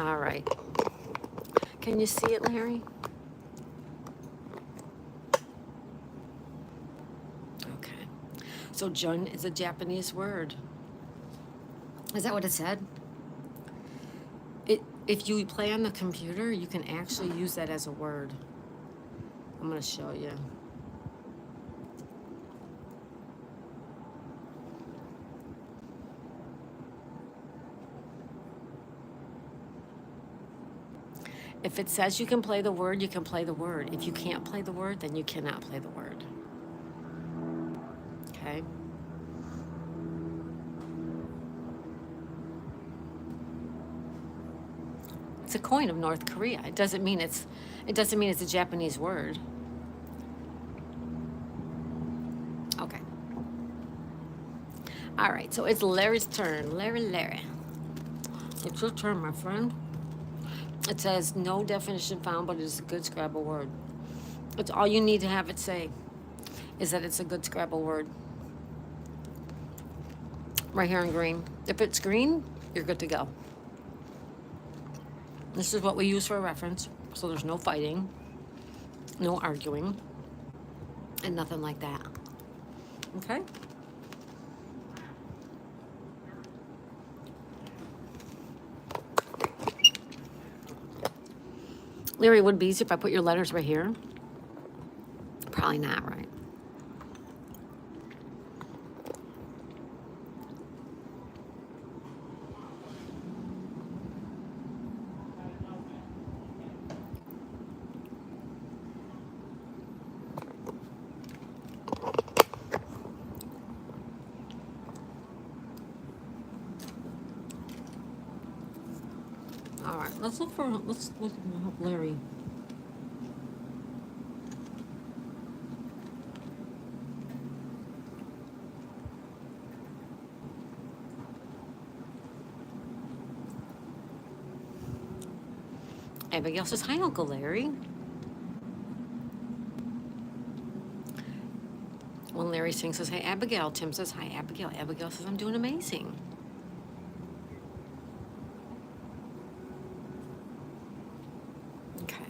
All right. Can you see it, Larry? Okay. So jun is a Japanese word. Is that what it said? If you play on the computer, you can actually use that as a word. I'm going to show you. If it says you can play the word, you can play the word. If you can't play the word, then you cannot play the word. Okay? It's a coin of North Korea. It doesn't mean it's a Japanese word. Okay. All right, so it's Larry's turn. Larry. It's your turn, my friend. It says no definition found, but it's a good Scrabble word. It's all you need to have it say is that it's a good Scrabble word. Right here in green. If it's green, you're good to go. This is what we use for a reference, so there's no fighting, no arguing, and nothing like that. Okay? Larry, would it be easier if I put your letters right here? Probably not, right? All right, let's look help Larry. Abigail says, hi, Uncle Larry. When Larry sings, says, hey, Abigail. Tim says, hi, Abigail. Abigail says, I'm doing amazing. Okay.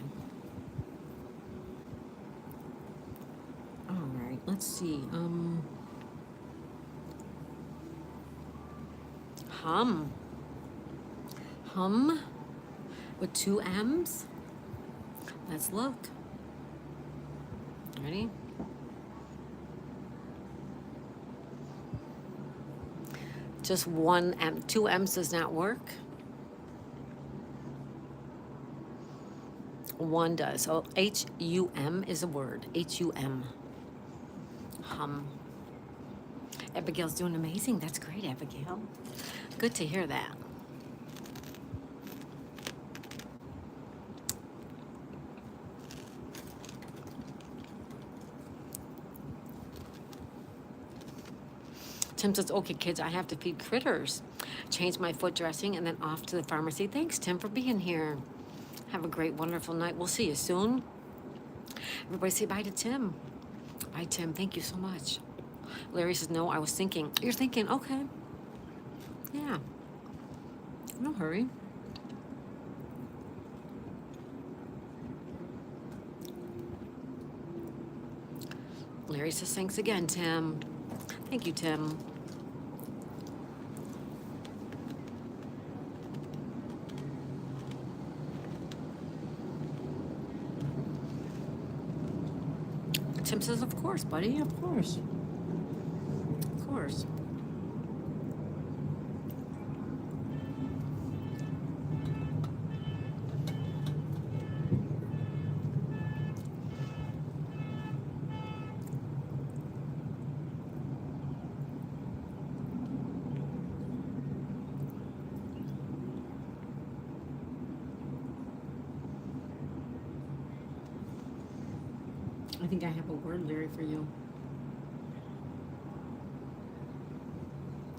All right, let's see. Hum. Hum with 2 M's. Let's look. Ready? Just 1 M. 2 M's does not work. 1 does. So H-U-M is a word. H-U-M. Hum. Abigail's doing amazing. That's great, Abigail. Good to hear that. Tim says, okay, kids, I have to feed critters. Change my foot dressing and then off to the pharmacy. Thanks, Tim, for being here. Have a great, wonderful night. We'll see you soon. Everybody say bye to Tim. Bye, Tim. Thank you so much. Larry says, no, I was thinking. You're thinking, okay. Yeah. No hurry. Larry says, thanks again, Tim. Thank you, Tim. Tim says, of course, buddy, of course. Of course. I think I have a word, Larry, for you.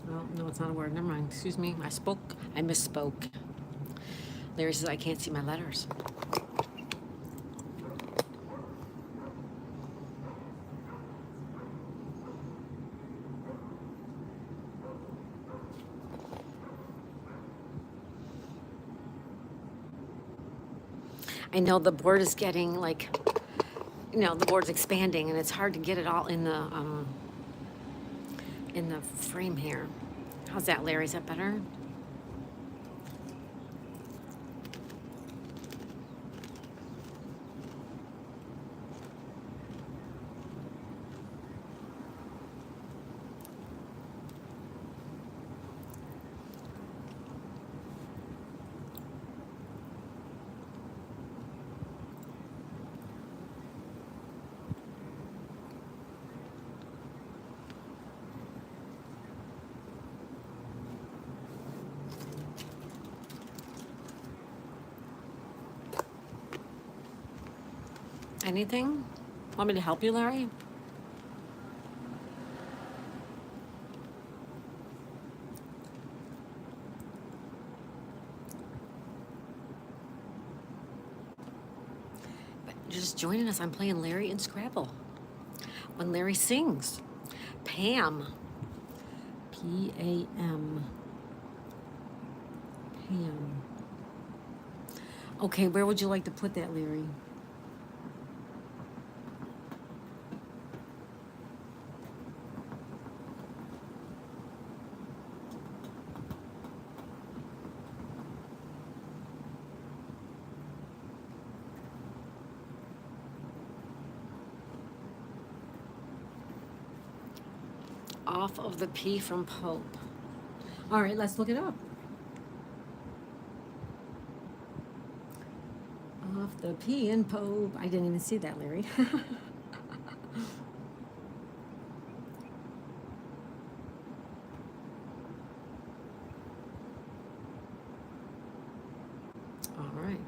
Oh, no, it's not a word. Never mind. Excuse me. I misspoke. Larry says, I can't see my letters. I know the board is getting like, the board's expanding and it's hard to get it all in the frame here. How's that, Larry? Is that better? Anything? Want me to help you, Larry? Just joining us. I'm playing Larry in Scrabble. When Larry sings. Pam. P-A-M. Pam. Okay, where would you like to put that, Larry? Off of the P from Pope. All right, let's look it up. Off the P in Pope. I didn't even see that, Larry. All right.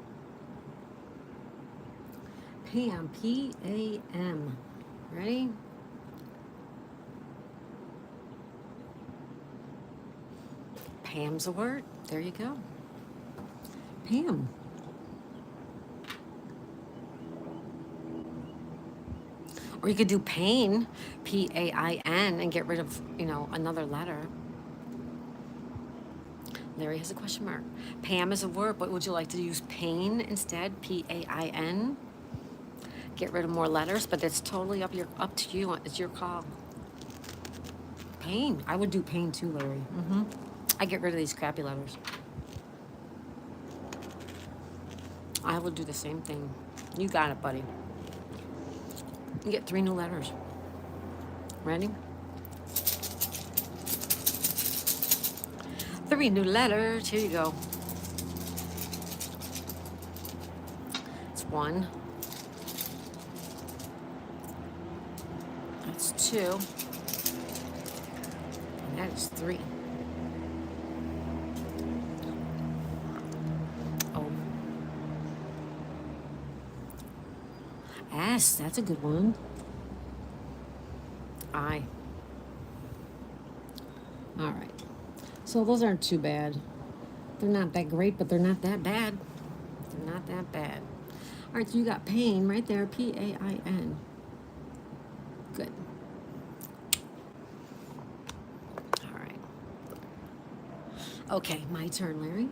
Pam, P-A-M. Ready? Pam's a word. There you go. Pam. Or you could do pain, P-A-I-N, and get rid of, another letter. Larry has a question mark. Pam is a word, but would you like to use pain instead? P-A-I-N. Get rid of more letters, but it's totally up to you. It's your call. Pain. I would do pain too, Larry. I get rid of these crappy letters. I would do the same thing. You got it, buddy. You get 3 new letters. Ready? 3 new letters. Here you go. It's 1. That's 2. And that is 3. Oh. S. That's a good one. I. All right. So those aren't too bad. They're not that great, but they're not that bad. They're not that bad. All right, so you got pain right there, P-A-I-N. Good. All right. Okay, my turn, Larry.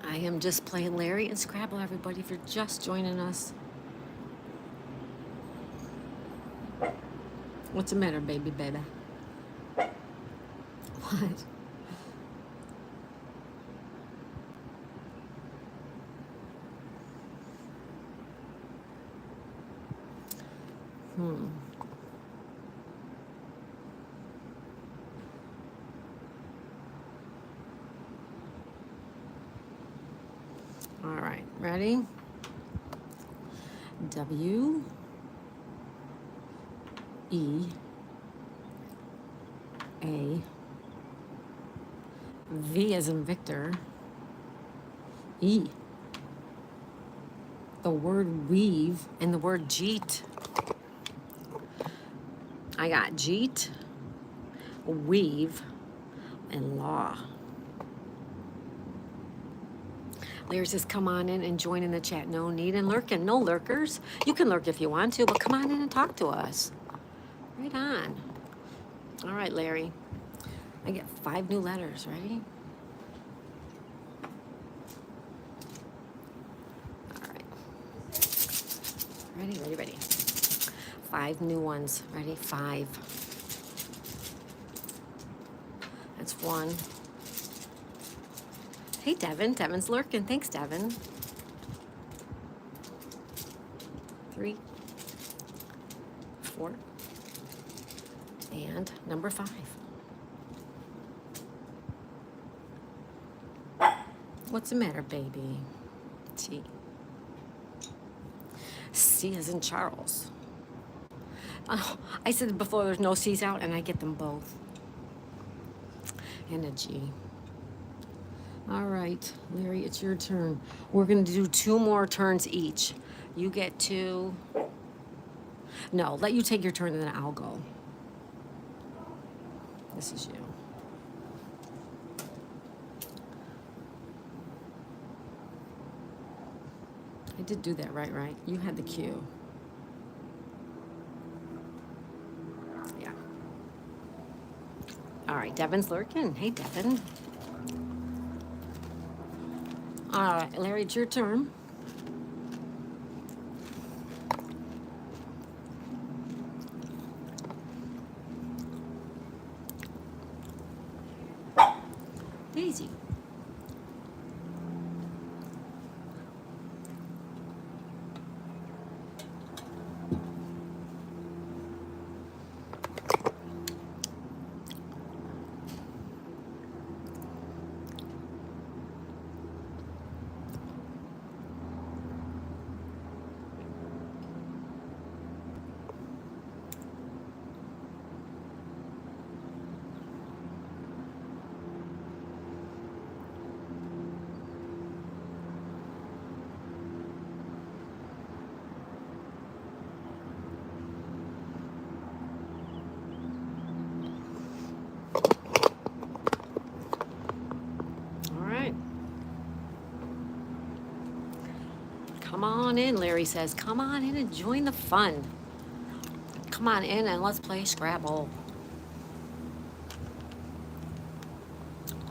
I am just playing Larry and Scrabble, everybody, if you're just joining us. What's the matter, baby? What? All right, ready? W E A V as in Victor. E. the word weave and the word jeet. I got jeet, weave, and law. Larry says, come on in and join in the chat. No need in lurking. No lurkers. You can lurk if you want to, but come on in and talk to us. Right on. All right, Larry. I get 5 new letters. Ready? All right. Ready, ready, ready. 5 new ones. Ready? 5. That's 1. Hey, Devin. Devin's lurking. Thanks, Devin. 3, 4, and number 5. What's the matter, baby? T. C as in Charles. Oh, I said before there's no C's out, and I get them both. And a G. All right, Larry, it's your turn. We're going to do 2 more turns each. You get 2. No, let you take your turn, and then I'll go. This is you. I did do that right? You had the cue. Yeah. All right, Devin's lurking. Hey, Devin. All right, Larry, it's your turn. Daisy. All right. Come on in, Larry says. Come on in and join the fun. Come on in and let's play Scrabble.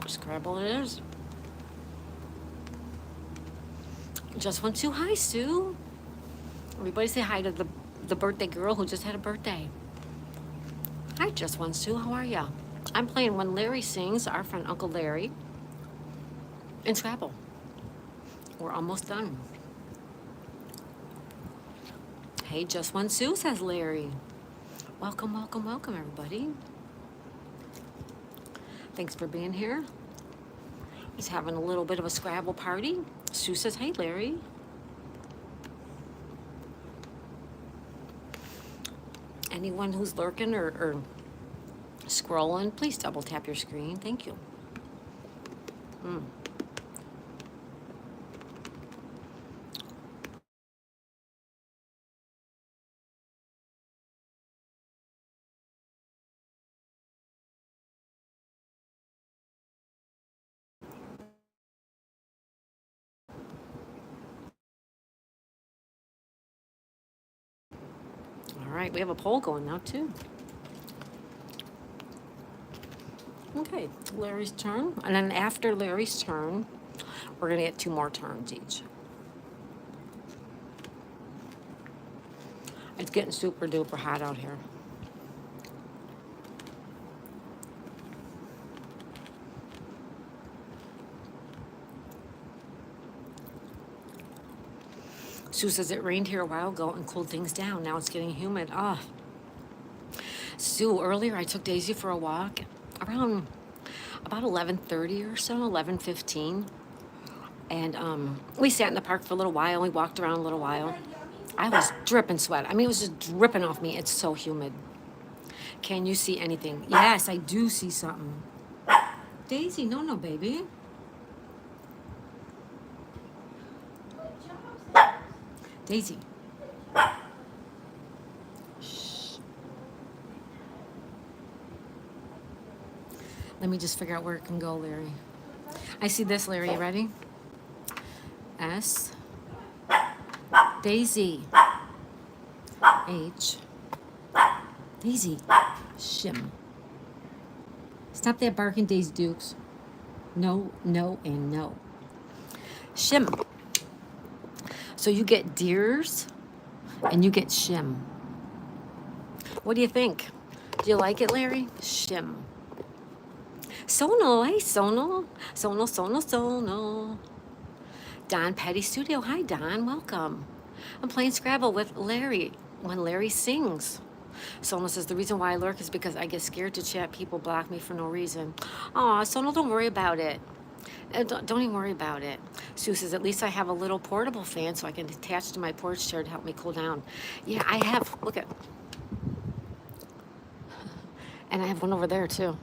Scrabble it is. Just went too high, Sue. Everybody say hi to the birthday girl who just had a birthday. Hi, Just One Sue. How are ya? I'm playing When Larry Sings, our friend Uncle Larry, in Scrabble. We're almost done. Hey, Just One Sue, says Larry. Welcome, welcome, welcome, everybody. Thanks for being here. He's having a little bit of a Scrabble party. Sue says, hey, Larry. Anyone who's lurking or scrolling, please double tap your screen. Thank you. All right, we have a poll going now, too. Okay, Larry's turn. And then after Larry's turn, we're going to get 2 more turns each. It's getting super duper hot out here. Sue says it rained here a while ago and cooled things down. Now it's getting humid. Ah. Sue, earlier I took Daisy for a walk around about 11:30 or so, 11:15. And we sat in the park for a little while. We walked around a little while. I was dripping sweat. I mean, it was just dripping off me. It's so humid. Can you see anything? Yes, I do see something. Daisy, no, baby. Daisy. Shh. Let me just figure out where it can go, Larry. I see this, Larry. You ready? S. Daisy. H. Daisy. Shim. Stop that barking, Daisy Dukes. No, no, and no. Shim. So you get deers and you get shim. What do you think? Do you like it, Larry? Shim. Sonal. Hey, Sonal. Sonal, Sonal, Sonal. Don Petty Studio. Hi, Don. Welcome. I'm playing Scrabble with Larry when Larry sings. Sonal says, the reason why I lurk is because I get scared to chat. People block me for no reason. Aw, Sonal, don't worry about it. Don't even worry about it. Sue says, at least I have a little portable fan so I can attach to my porch chair to help me cool down. Yeah, I have. Look at. And I have one over there, too.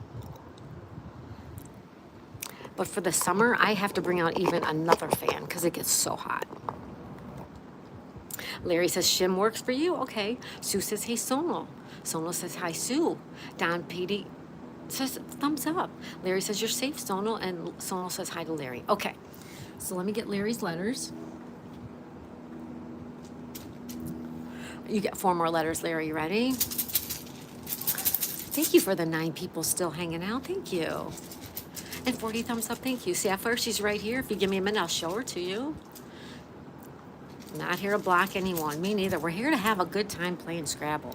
But for the summer, I have to bring out even another fan because it gets so hot. Larry says, Shim works for you? Okay. Sue says, hey, Sonal. Sonal says, hi, Sue. Don Petey says, thumbs up. Larry says, you're safe, Sonal. And Sonal says, hi to Larry. Okay. So let me get Larry's letters. You get 4 more letters, Larry. You ready? Thank you for the 9 people still hanging out. Thank you. And 40 thumbs up. Thank you. Sapphire, she's right here. If you give me a minute, I'll show her to you. Not here to block anyone. Me neither. We're here to have a good time playing Scrabble.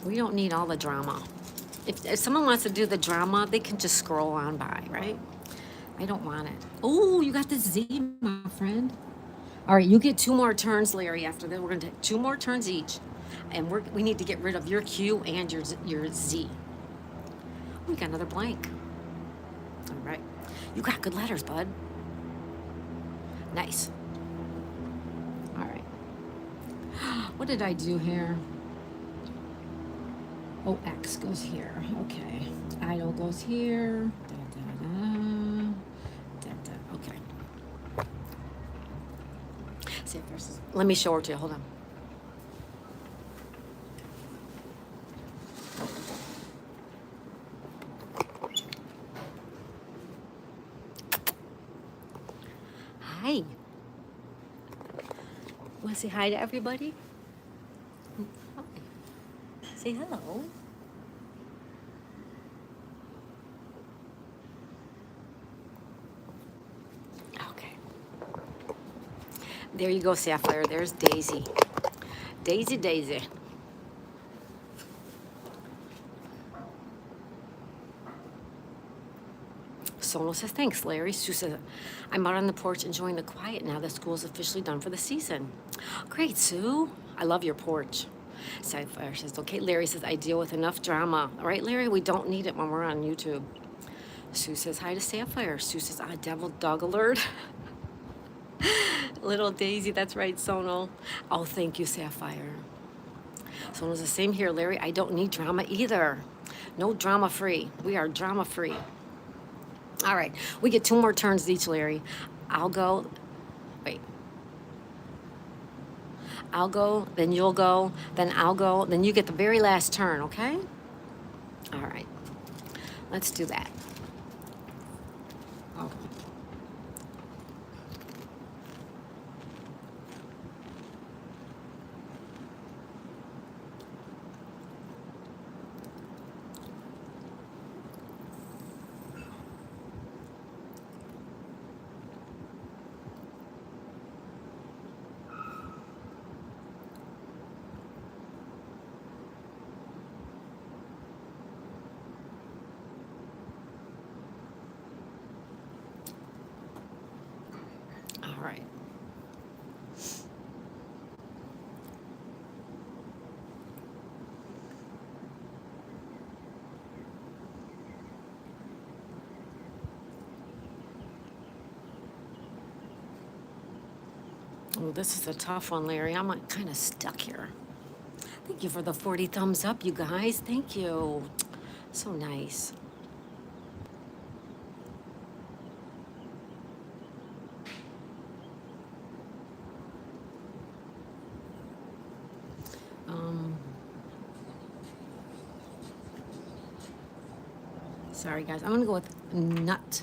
We don't need all the drama. If someone wants to do the drama, they can just scroll on by, right? I don't want it. Oh, you got the Z, my friend. All right, you get 2 more turns, Larry. After that, we're going to take 2 more turns each. And we need to get rid of your Q and your Z. We got another blank. All right. You got good letters, bud. Nice. All right. What did I do here? Oh, X goes here. Okay. Idle goes here. Da, da, da. Da, da. Okay. See if there's... Let me show her to you. Hold on. Hi. Want to say hi to everybody? Hi. Say hello. Okay. There you go, Sapphire. There's Daisy. Daisy, Daisy. Sonal says, thanks, Larry. Sue says, I'm out on the porch enjoying the quiet now that school's officially done for the season. Great, Sue. I love your porch. Sapphire says, okay. Larry says, I deal with enough drama. All right, Larry, we don't need it when we're on YouTube. Sue says, hi to Sapphire. Sue says, devil dog alert. Little Daisy, that's right, Sonal. Oh, thank you, Sapphire. Sonal's the same here, Larry. I don't need drama either. No drama free. We are drama free. All right, we get 2 more turns each, Larry. I'll go, wait. I'll go, then you'll go, then I'll go, then you get the very last turn, okay? All right, let's do that. Okay. All right. Oh, this is a tough one, Larry. I'm kind of stuck here. Thank you for the 40 thumbs up, you guys. Thank you. So nice. Sorry, guys. I'm going to go with nut.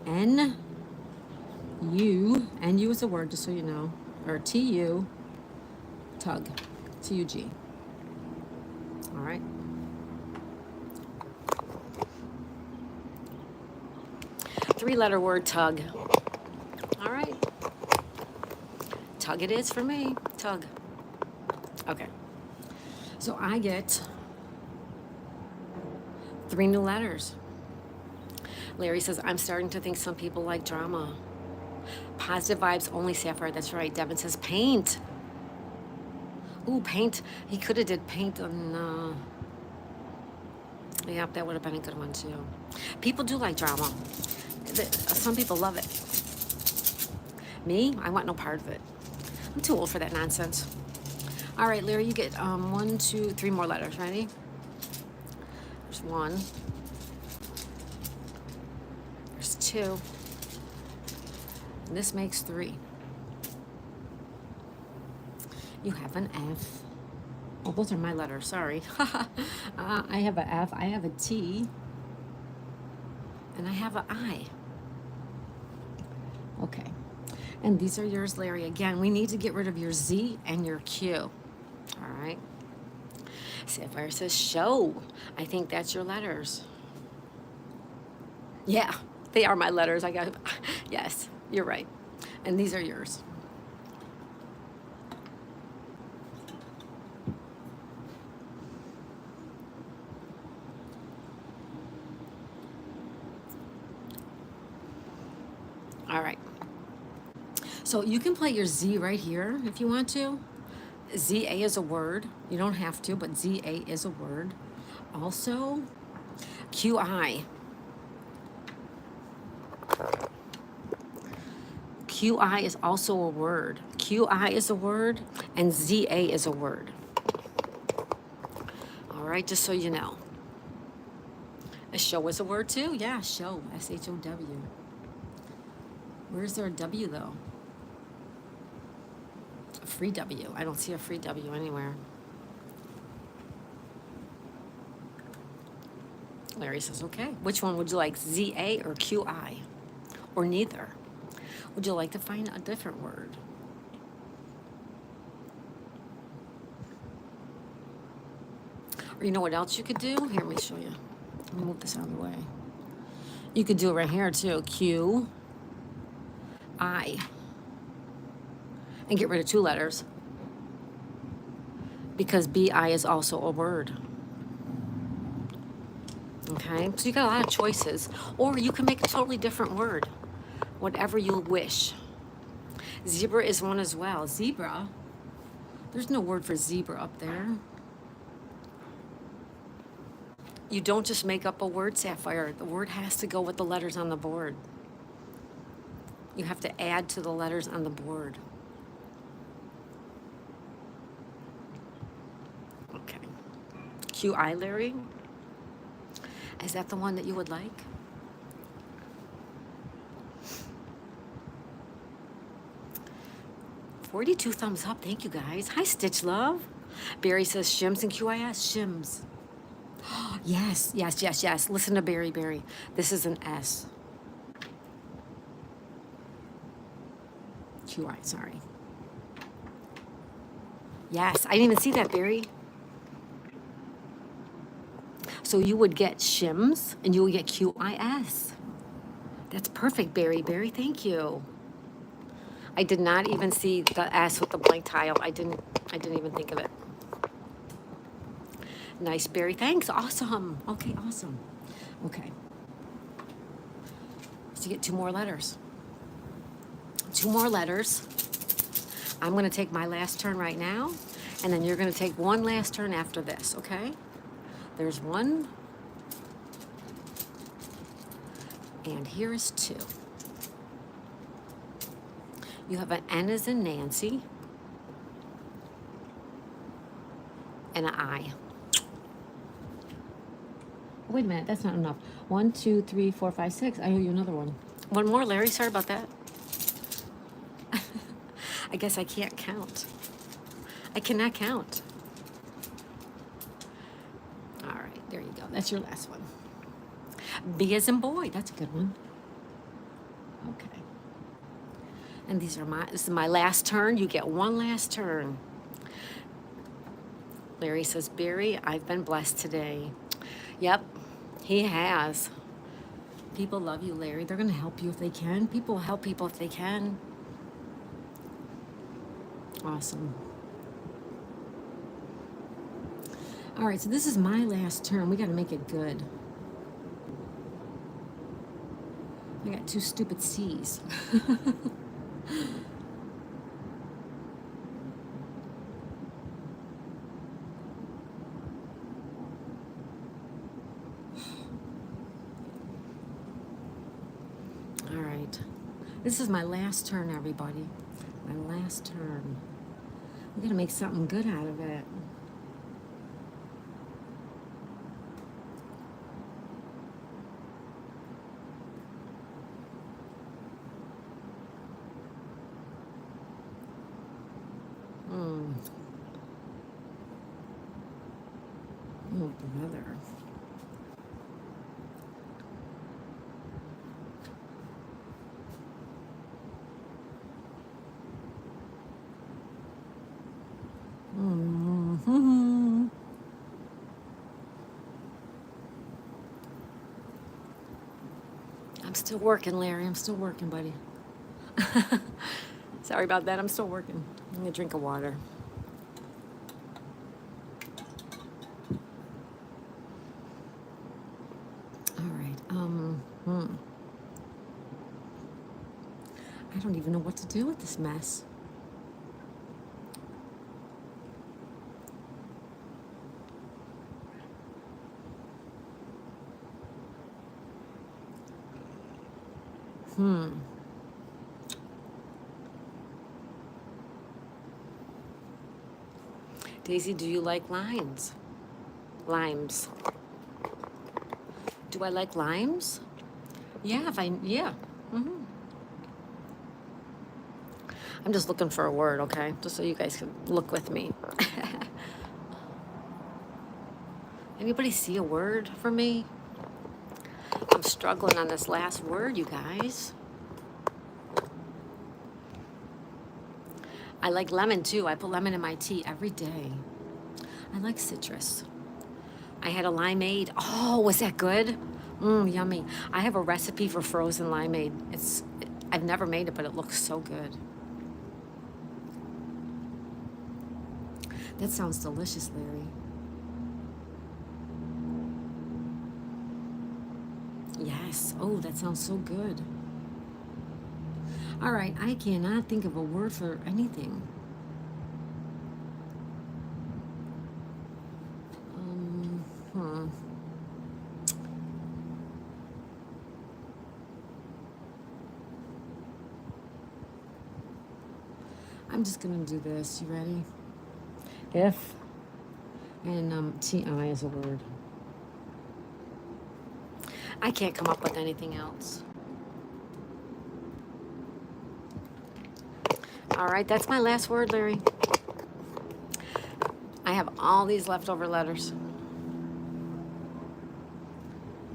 N-U. N-U is a word, just so you know. Or T-U. Tug. T-U-G. All right. Three-letter word, tug. All right. Tug it is for me. Tug. Okay. So I get 3 new letters. Larry says, I'm starting to think some people like drama. Positive vibes only, Sapphire. That's right. Devin says, paint. Ooh, paint. He could have did paint on... Yep, that would have been a good one, too. People do like drama. Some people love it. Me? I want no part of it. I'm too old for that nonsense. All right, Larry, you get 1, 2, 3 more letters. Ready? There's 1. There's 2. And this makes 3. You have an F. Oh, those are my letters. Sorry. I have an F. I have a T. And I have an I. Okay. And these are yours, Larry. Again, we need to get rid of your Z and your Q. All right. Sapphire says show. I think that's your letters. Yeah, they are my letters. I got, yes, you're right. And these are yours. All right. So you can play your Z right here if you want to. ZA is a word. You don't have to, but ZA is a word. Also, QI. QI is also a word. QI is a word, and ZA is a word. All right, just so you know. A show is a word too? Yeah, show. S-H-O-W. Where's there a W though? A free W. I don't see a free W anywhere. Larry says, okay. Which one would you like, ZA or QI? Or neither? Would you like to find a different word? Or you know what else you could do? Here, let me show you. Let me move this out of the way. You could do it right here too. Q, I. And get rid of 2 letters. Because BI is also a word. Okay, so you got a lot of choices. Or you can make a totally different word. Whatever you wish. Zebra is one as well. Zebra. There's no word for zebra up there. You don't just make up a word, Sapphire. The word has to go with the letters on the board. You have to add to the letters on the board. Okay. QI, Larry? Is that the one that you would like? $42 thumbs up. Thank you, guys. Hi, Stitch Love. Barry says shims and QIS. Shims. Yes, yes, yes, yes. Listen to Barry, Barry. This is an S. QI, sorry. Yes, I didn't even see that, Barry. So you would get shims and you would get QIS. That's perfect, Barry. Barry, thank you. I did not even see the S with the blank tile. I didn't even think of it. Nice, Barry. Thanks. Awesome. Okay, awesome. Okay. So you get 2 more letters. 2 more letters. I'm going to take my last turn right now, and then you're going to take 1 last turn after this, okay? There's 1. And here is 2. You have an N as in Nancy, and an I. Wait a minute, that's not enough. 1, 2, 3, 4, 5, 6. I owe you another one. 1 more, Larry. Sorry about that. I guess I can't count. I cannot count. All right, there you go. That's your last one. B as in boy. That's a good one. Okay. And this is my last turn. You get one last turn. Larry says, Barry, I've been blessed today. Yep, he has. People love you, Larry. They're going to help you if they can. People help people if they can. Awesome. All right, so this is my last turn. We got to make it good. I got two stupid C's. All right. This is my last turn, everybody. My last turn. We got to make something good out of it. Oh, brother. Mm-hmm. I'm still working, Larry. I'm still working, buddy. Sorry about that. I'm still working. I'm gonna drink of water. All right. I don't even know what to do with this mess. Daisy, do you like limes? Limes. Do I like limes? Yeah, yeah. I'm just looking for a word, okay? Just so you guys can look with me. Anybody see a word for me? I'm struggling on this last word, you guys. I like lemon too. I put lemon in my tea every day. I like citrus. I had a limeade. Oh, was that good? Yummy. I have a recipe for frozen limeade. I've never made it, but it looks so good. That sounds delicious, Larry. Yes. Oh, that sounds so good. All right, I cannot think of a word for anything. I'm just gonna do this. You ready? If and TI is a word. I can't come up with anything else. All right, that's my last word, Larry. I have all these leftover letters.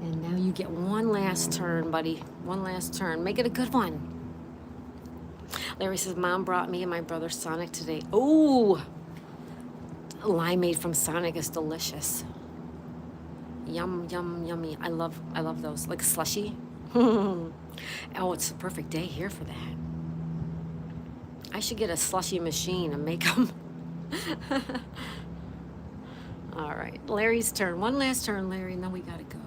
And now you get one last turn, buddy. One last turn. Make it a good one. Larry says, Mom brought me and my brother Sonic today. Ooh! Limeade from Sonic is delicious. Yum, yum, yummy. I love those. Like slushy. Oh, it's a perfect day here for that. I should get a slushy machine and make them. All right, Larry's turn. One last turn, Larry, and then we gotta go.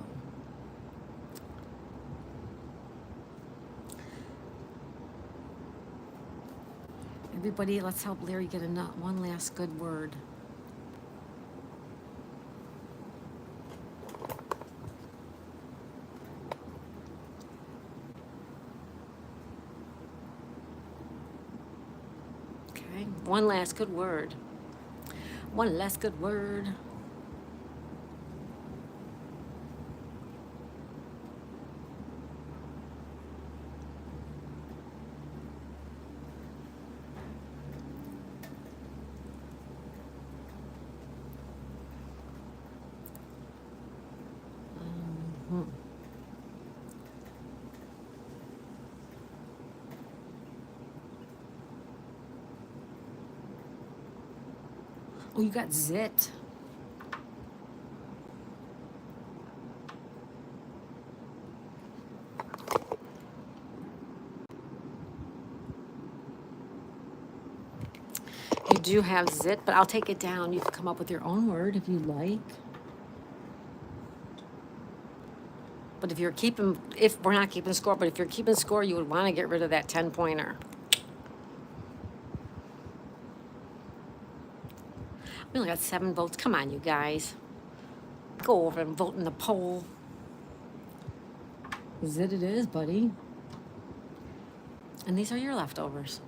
Everybody, let's help Larry get one last good word. Okay, one last good word. One last good word. Oh, you got zit. You do have zit, but I'll take it down. You can come up with your own word if you like. But if we're not keeping score, but if you're keeping score, you would want to get rid of that 10-pointer. We only got 7 votes. Come on, you guys. Go over and vote in the poll. Zit it is, buddy. And these are your leftovers.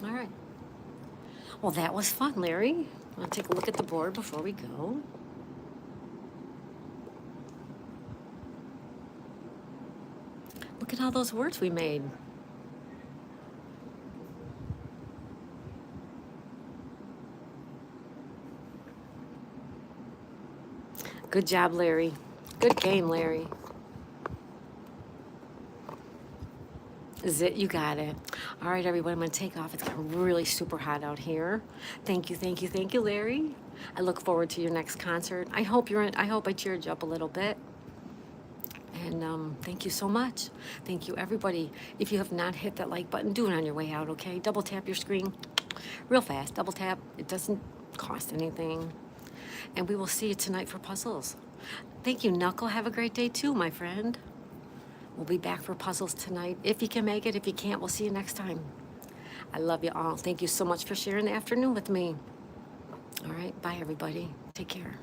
All right. Well, that was fun, Larry. I'll take a look at the board before we go. Look at all those words we made. Good job, Larry. Good game, Larry. Zit, you got it. All right, everyone, I'm going to take off. It's gotten really super hot out here. Thank you, Larry. I look forward to your next concert. I hope I cheered you up a little bit. And thank you so much. Thank you, everybody. If you have not hit that like button, do it on your way out, okay? Double tap your screen real fast. Double tap. It doesn't cost anything. And we will see you tonight for puzzles. Thank you, Knuckle. Have a great day, too, my friend. We'll be back for puzzles tonight. If you can make it. If you can't, we'll see you next time. I love you all. Thank you so much for sharing the afternoon with me. All right. Bye, everybody. Take care.